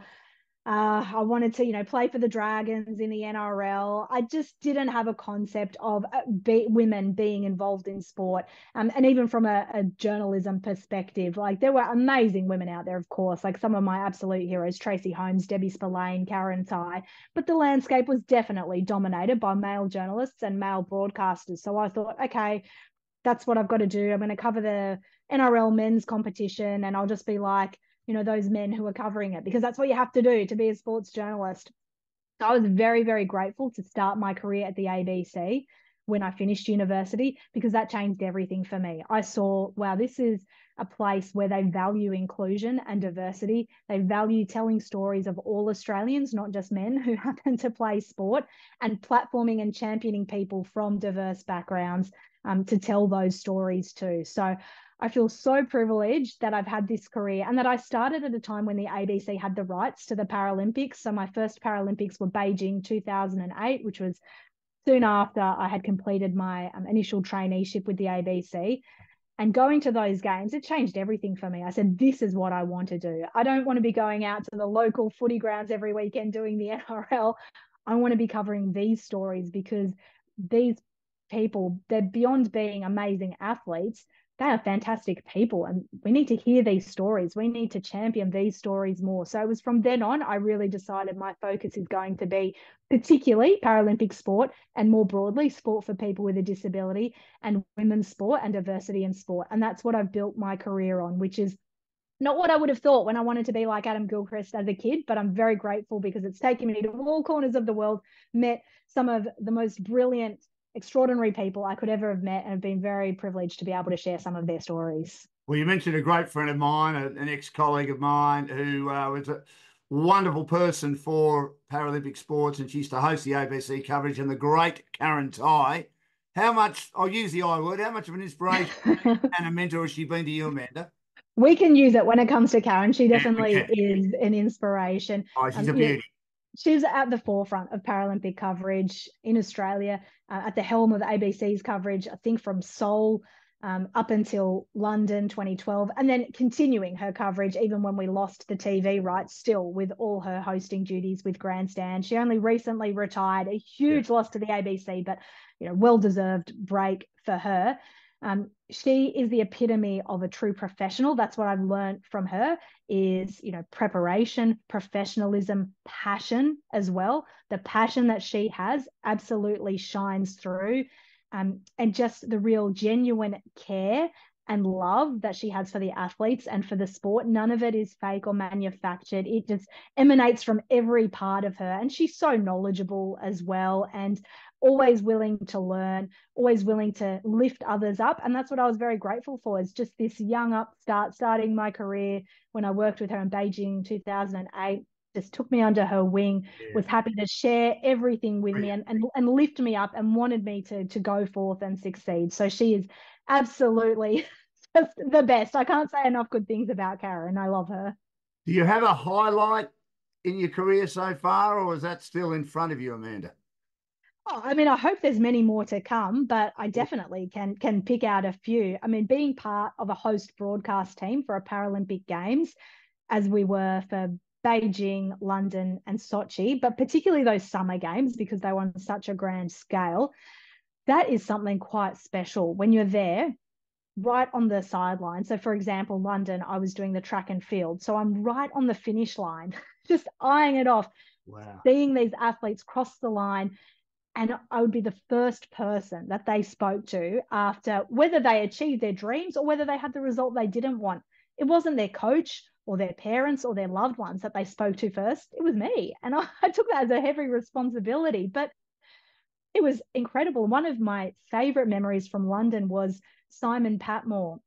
I wanted to, play for the Dragons in the NRL. I just didn't have a concept of women being involved in sport. And even from a journalism perspective, like there were amazing women out there, of course, like some of my absolute heroes, Tracy Holmes, Debbie Spillane, Karen Ty. But the landscape was definitely dominated by male journalists and male broadcasters. So I thought, okay, that's what I've got to do. I'm going to cover the NRL men's competition and I'll just be like, those men who are covering it because that's what you have to do to be a sports journalist. So I was very, very grateful to start my career at the ABC when I finished university because that changed everything for me. I saw, wow, this is a place where they value inclusion and diversity. They value telling stories of all Australians, not just men who happen to play sport, and platforming and championing people from diverse backgrounds to tell those stories too. So I feel so privileged that I've had this career and that I started at a time when the ABC had the rights to the Paralympics. So my first Paralympics were Beijing 2008, which was soon after I had completed my initial traineeship with the ABC. And going to those games, it changed everything for me. I said, this is what I want to do. I don't want to be going out to the local footy grounds every weekend doing the NRL. I want to be covering these stories because these people, they're beyond being amazing athletes. They are fantastic people, and we need to hear these stories. We need to champion these stories more. So it was from then on, I really decided my focus is going to be particularly Paralympic sport and more broadly sport for people with a disability and women's sport and diversity in sport. And that's what I've built my career on, which is not what I would have thought when I wanted to be like Adam Gilchrist as a kid, but I'm very grateful because it's taken me to all corners of the world, met some of the most brilliant, extraordinary people I could ever have met, and have been very privileged to be able to share some of their stories. Well, you mentioned a great friend of mine, an ex-colleague of mine who was a wonderful person for Paralympic sports, and she used to host the ABC coverage, and the great Karen Ty. How much, I'll use the I word, how much of an inspiration and a mentor has she been to you, Amanda? We can use it when it comes to Karen. She Yeah, we definitely can. is an inspiration. Oh, she's a Yeah, beauty. she's at the forefront of Paralympic coverage in Australia, at the helm of ABC's coverage, I think from Seoul up until London 2012, and then continuing her coverage even when we lost the TV rights, still with all her hosting duties with Grandstand. She only recently retired, a Yeah. huge loss to the ABC, but well-deserved break for her. She is the epitome of a true professional. That's what I've learned from her is, preparation, professionalism, passion as well. The passion that she has absolutely shines through. And just the real genuine care and love that she has for the athletes and for the sport. None of it is fake or manufactured. It just emanates from every part of her. And she's so knowledgeable as well, and always willing to learn, always willing to lift others up. And that's what I was very grateful for, is just this young upstart starting my career when I worked with her in Beijing 2008. Just took me under her wing, Yeah. was happy to share everything with me, Brilliant. and lift me up and wanted me to go forth and succeed. So she is absolutely just the best. I can't say enough good things about Karen. I love her. Do you have a highlight in your career so far, or is that still in front of you, Amanda? Oh, I mean, I hope there's many more to come, but I definitely can pick out a few. I mean, being part of a host broadcast team for a Paralympic Games, as we were for Beijing, London, and Sochi, but particularly those summer games because they were on such a grand scale, that is something quite special when you're there right on the sideline. So, for example, London, I was doing the track and field. So I'm right on the finish line, just eyeing it off, Wow. seeing these athletes cross the line. And I would be the first person that they spoke to after whether they achieved their dreams or whether they had the result they didn't want. It wasn't their coach or their parents or their loved ones that they spoke to first. It was me. And I took that as a heavy responsibility. But it was incredible. One of my favorite memories from London was Simon Patmore,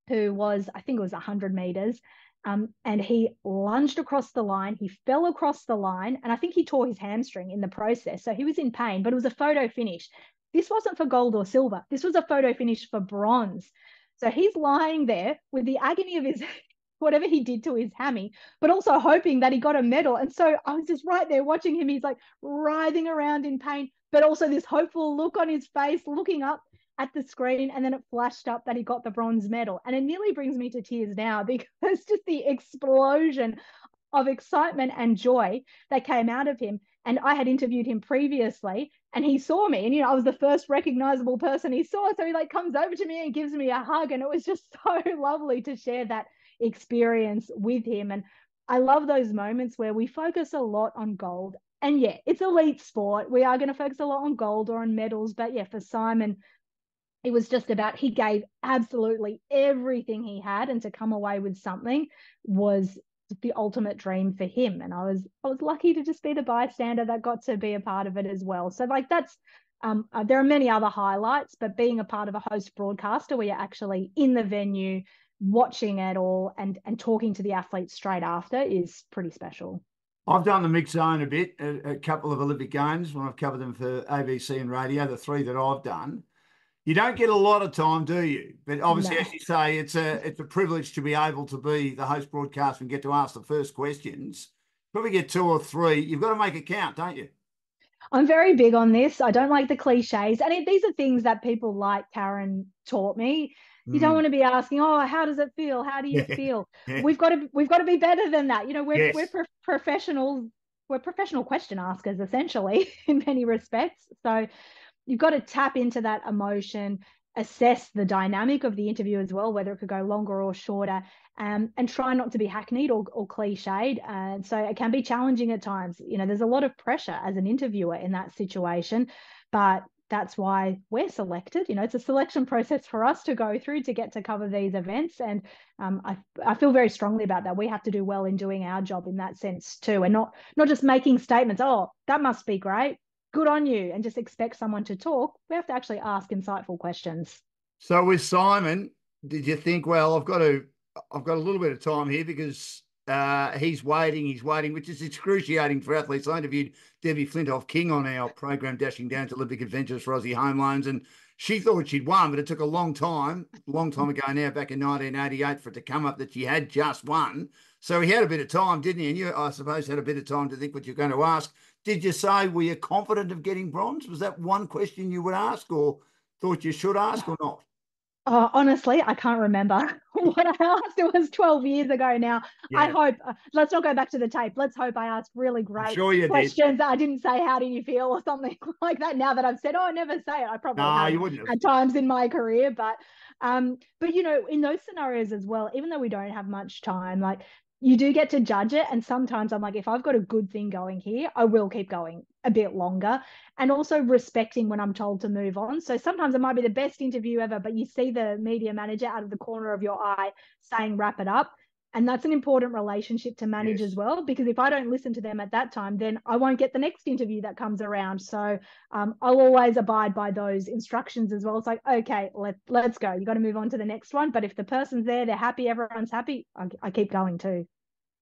who was, I think it was 100 meters. And he lunged across the line. He fell across the line. And I think he tore his hamstring in the process. So he was in pain, but it was a photo finish. This wasn't for gold or silver. This was a photo finish for bronze. So he's lying there with the agony of his whatever he did to his hammy, but also hoping that he got a medal. And so I was just right there watching him. He's like writhing around in pain, but also this hopeful look on his face, looking up at the screen, and then it flashed up that he got the bronze medal. And it nearly brings me to tears now because just the explosion of excitement and joy that came out of him. And I had interviewed him previously and he saw me, and I was the first recognizable person he saw. So he like comes over to me and gives me a hug. And it was just so lovely to share that experience with him. And I love those moments where we focus a lot on gold. And yeah, it's elite sport. We are going to focus a lot on gold or on medals. But yeah, for Simon, it was just about, he gave absolutely everything he had, and to come away with something was the ultimate dream for him. And I was lucky to just be the bystander that got to be a part of it as well. So like that's there are many other highlights, but being a part of a host broadcaster where you're actually in the venue watching it all and talking to the athletes straight after is pretty special. I've done the mixed zone a bit, a couple of Olympic Games when I've covered them for ABC and radio, the three that I've done. You don't get a lot of time, do you? But obviously, No. as you say, it's a privilege to be able to be the host broadcaster and get to ask the first questions. Probably get two or three. You've got to make it count, don't you? I'm very big on this. I don't like the cliches. And these are things that people like Karen taught me. You don't want to be asking, oh, how does it feel? How do you Yeah. feel? Yeah. We've got to be better than that. We're Yes. professionals. We're professional question askers, essentially, in many respects. So you've got to tap into that emotion, assess the dynamic of the interview as well, whether it could go longer or shorter, and try not to be hackneyed or cliched. And so it can be challenging at times. There's a lot of pressure as an interviewer in that situation, but that's why we're selected. It's a selection process for us to go through to get to cover these events. And I feel very strongly about that. We have to do well in doing our job in that sense too, and not just making statements, oh, that must be great, good on you, and just expect someone to talk. We have to actually ask insightful questions. So with Simon, did you think, well, I've got a little bit of time here because he's waiting, which is excruciating for athletes. I interviewed Debbie Flintoff-King on our program, Dashing Down to Olympic Adventures for Aussie Home Loans, and she thought she'd won, but it took a long time ago now, back in 1988, for it to come up that she had just won. So he had a bit of time, didn't he? And you, I suppose, had a bit of time to think what you're going to ask. Did you say, were you confident of getting bronze? Was that one question you would ask, or thought you should ask, or not? Oh, honestly, I can't remember what I asked. It was 12 years ago now. I Yeah, hope, let's not go back to the tape. Let's hope I asked really I'm great sure you did. questions. I didn't say, how do you feel, or something like that. Now that I've said, oh, I never say it. I probably No, have you wouldn't have. at times in my career. But in those scenarios as well, even though we don't have much time, like you do get to judge it. And sometimes I'm like, if I've got a good thing going here, I will keep going a bit longer, and also respecting when I'm told to move on. So sometimes it might be the best interview ever, but you see the media manager out of the corner of your eye saying, wrap it up. And that's an important relationship to manage as Yes. well, because if I don't listen to them at that time, then I won't get the next interview that comes around. So I'll always abide by those instructions as well. It's like, okay, let's go. You got to move on to the next one. But if the person's there, they're happy, everyone's happy, I keep going too.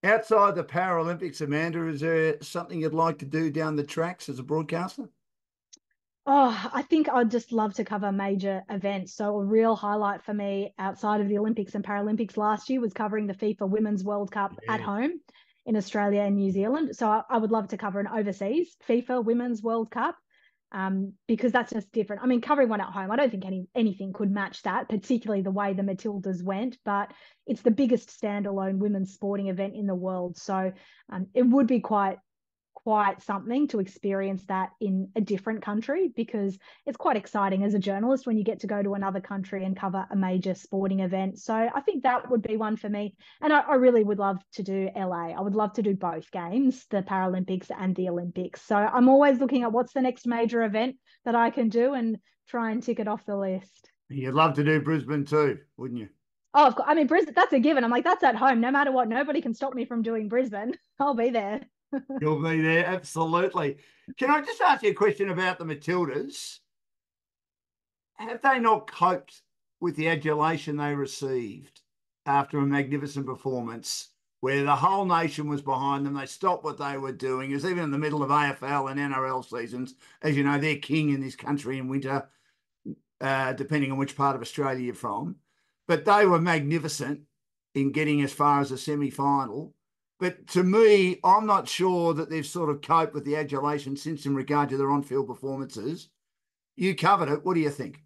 Outside the Paralympics, Amanda, is there something you'd like to do down the tracks as a broadcaster? Oh, I think I'd just love to cover major events. So a real highlight for me outside of the Olympics and Paralympics last year was covering the FIFA Women's World Cup at Yeah. home in Australia and New Zealand. So I would love to cover an overseas FIFA Women's World Cup, because that's just different. I mean, covering one at home, I don't think anything could match that, particularly the way the Matildas went. But it's the biggest standalone women's sporting event in the world. So it would be quite something to experience that in a different country, because it's quite exciting as a journalist when you get to go to another country and cover a major sporting event. So I think that would be one for me. And I really would love to do LA. I would love to do both games, the Paralympics and the Olympics. So I'm always looking at what's the next major event that I can do and try and tick it off the list. You'd love to do Brisbane too, wouldn't you? Oh, of course. I mean, Brisbane, that's a given. I'm like, that's at home. No matter what, nobody can stop me from doing Brisbane. I'll be there. You'll be there, absolutely. Can I just ask you a question about the Matildas? Have they not coped with the adulation they received after a magnificent performance where the whole nation was behind them? They stopped what they were doing. It was even in the middle of AFL and NRL seasons. As you know, they're king in this country in winter, depending on which part of Australia you're from. But they were magnificent. in getting as far as a semi-final. But to me, I'm not sure that they've sort of coped with the adulation since in regard to their on-field performances. You covered it. What do you think?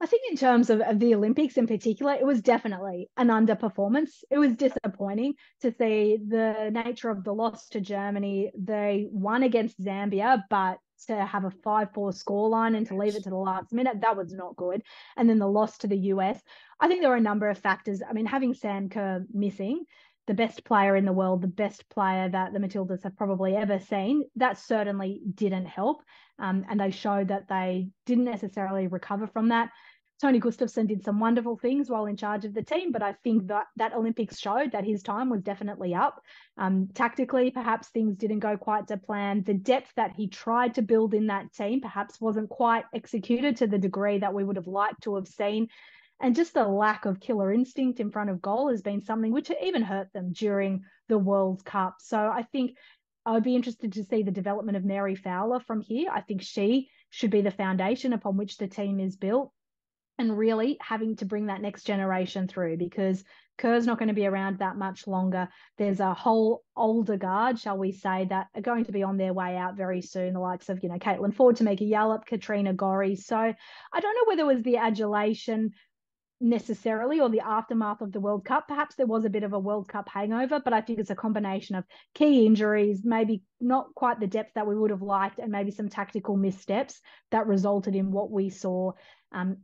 I think in terms of the Olympics in particular, it was definitely an underperformance. It was disappointing to see the nature of the loss to Germany. They won against Zambia, but to have a 5-4 scoreline and to leave it to the last minute, that was not good. And then the loss to the US. I think there were a number of factors. I mean, having Sam Kerr missing, the best player in the world, the best player that the Matildas have probably ever seen, that certainly didn't help. And they showed that they didn't necessarily recover from that. Tony Gustafsson did some wonderful things while in charge of the team, but I think that Olympics showed that his time was definitely up. Tactically, perhaps things didn't go quite to plan. The depth that he tried to build in that team perhaps wasn't quite executed to the degree that we would have liked to have seen. And just the lack of killer instinct in front of goal has been something which even hurt them during the World Cup. So I think I would be interested to see the development of Mary Fowler from here. I think she should be the foundation upon which the team is built, and really having to bring that next generation through, because Kerr's not going to be around that much longer. There's a whole older guard, shall we say, that are going to be on their way out very soon, the likes of, Caitlin Ford, Tamika Yallop, Katrina Gorry. So I don't know whether it was the adulation necessarily or the aftermath of the World Cup. Perhaps there was a bit of a World Cup hangover, but I think it's a combination of key injuries, maybe not quite the depth that we would have liked, and maybe some tactical missteps that resulted in what we saw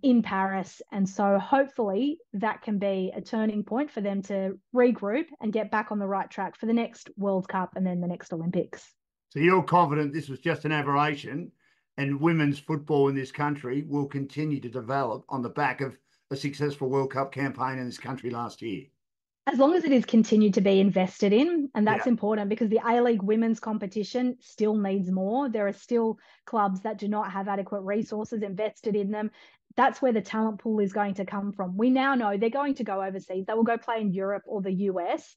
in Paris. And so hopefully that can be a turning point for them to regroup and get back on the right track for the next World Cup and then the next Olympics. So you're confident this was just an aberration and women's football in this country will continue to develop on the back of a successful World Cup campaign in this country last year? As long as it is continued to be invested in, and that's important because the A-League women's competition still needs more. There are still clubs that do not have adequate resources invested in them. That's where the talent pool is going to come from. We now know they're going to go overseas. They will go play in Europe or the US,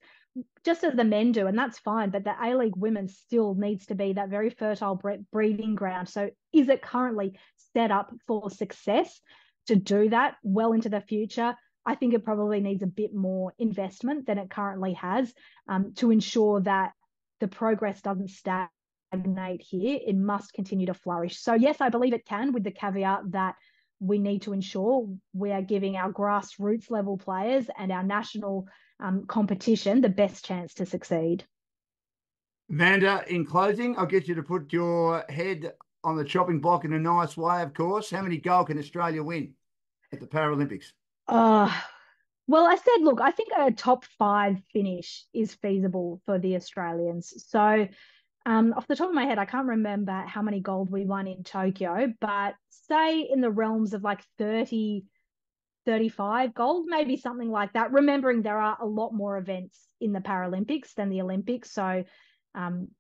just as the men do, and that's fine. But the A-League women still needs to be that very fertile breeding ground. So is it currently set up for success to do that well into the future? I think it probably needs a bit more investment than it currently has, to ensure that the progress doesn't stagnate here. It must continue to flourish. So yes, I believe it can, with the caveat that we need to ensure we are giving our grassroots level players and our national competition the best chance to succeed. Amanda, in closing, I'll get you to put your head on the chopping block in a nice way, of course. How many gold can Australia win at the Paralympics? Well, I said, look, I think a top 5 finish is feasible for the Australians. So off the top of my head, I can't remember how many gold we won in Tokyo, but say in the realms of like 30, 35 gold, maybe something like that. Remembering there are a lot more events in the Paralympics than the Olympics. So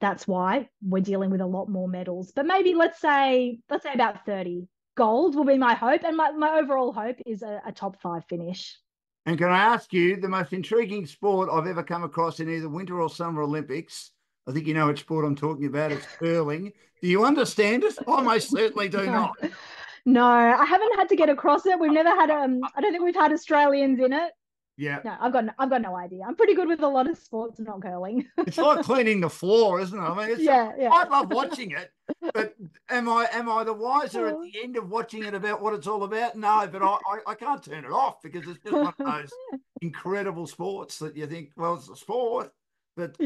that's why we're dealing with a lot more medals. But maybe let's say about 30 gold will be my hope. And my overall hope is a top 5 finish. And can I ask you, the most intriguing sport I've ever come across in either Winter or Summer Olympics, I think you know which sport I'm talking about, it's curling. Do you understand it? I most certainly do not. No, I haven't had to get across it. We've never had I don't think we've had Australians in it. Yeah. No, I've got no idea. I'm pretty good with a lot of sports, not curling. It's like cleaning the floor, isn't it? I mean, yeah. I love watching it, but am I the wiser at the end of watching it about what it's all about? No, but I can't turn it off because it's just one of those incredible sports that you think, well, it's a sport, but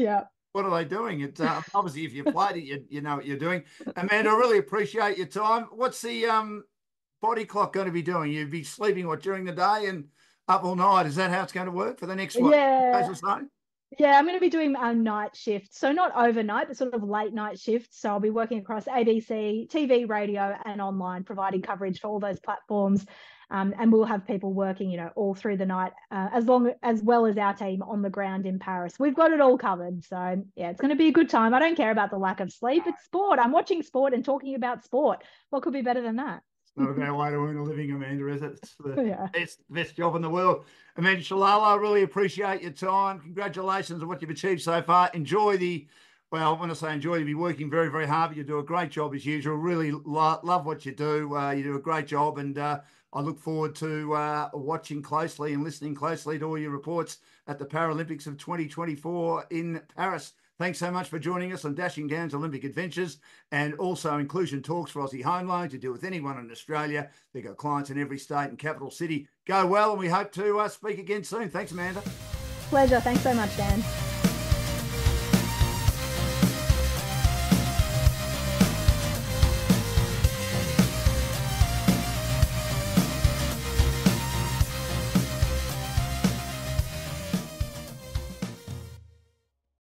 what are they doing? It's obviously if you played it, you know what you're doing. Amanda, I really appreciate your time. What's the body clock going to be doing? You'd be sleeping during the day and up all night. Is that how it's going to work for the next days or so? Yeah, I'm going to be doing a night shift. So not overnight, but sort of late night shifts. So I'll be working across ABC, TV, radio, and online, providing coverage for all those platforms. And we'll have people working, all through the night, as well as our team on the ground in Paris. We've got it all covered. So yeah, it's going to be a good time. I don't care about the lack of sleep. It's sport. I'm watching sport and talking about sport. What could be better than that? Not a bad way to earn a living, Amanda, is it? It's the best job in the world. Amanda Shalala, I really appreciate your time. Congratulations on what you've achieved so far. When I say enjoy, you'll be working very, very hard, but you do a great job as usual. Really love what you do. You do a great job, and I look forward to watching closely and listening closely to all your reports at the Paralympics of 2024 in Paris. Thanks so much for joining us on Dashing Down's Olympic Adventures, and also Inclusion Talks for Aussie Home Loan to deal with anyone in Australia. They've got clients in every state and capital city. Go well, and we hope to speak again soon. Thanks, Amanda. Pleasure. Thanks so much, Dan.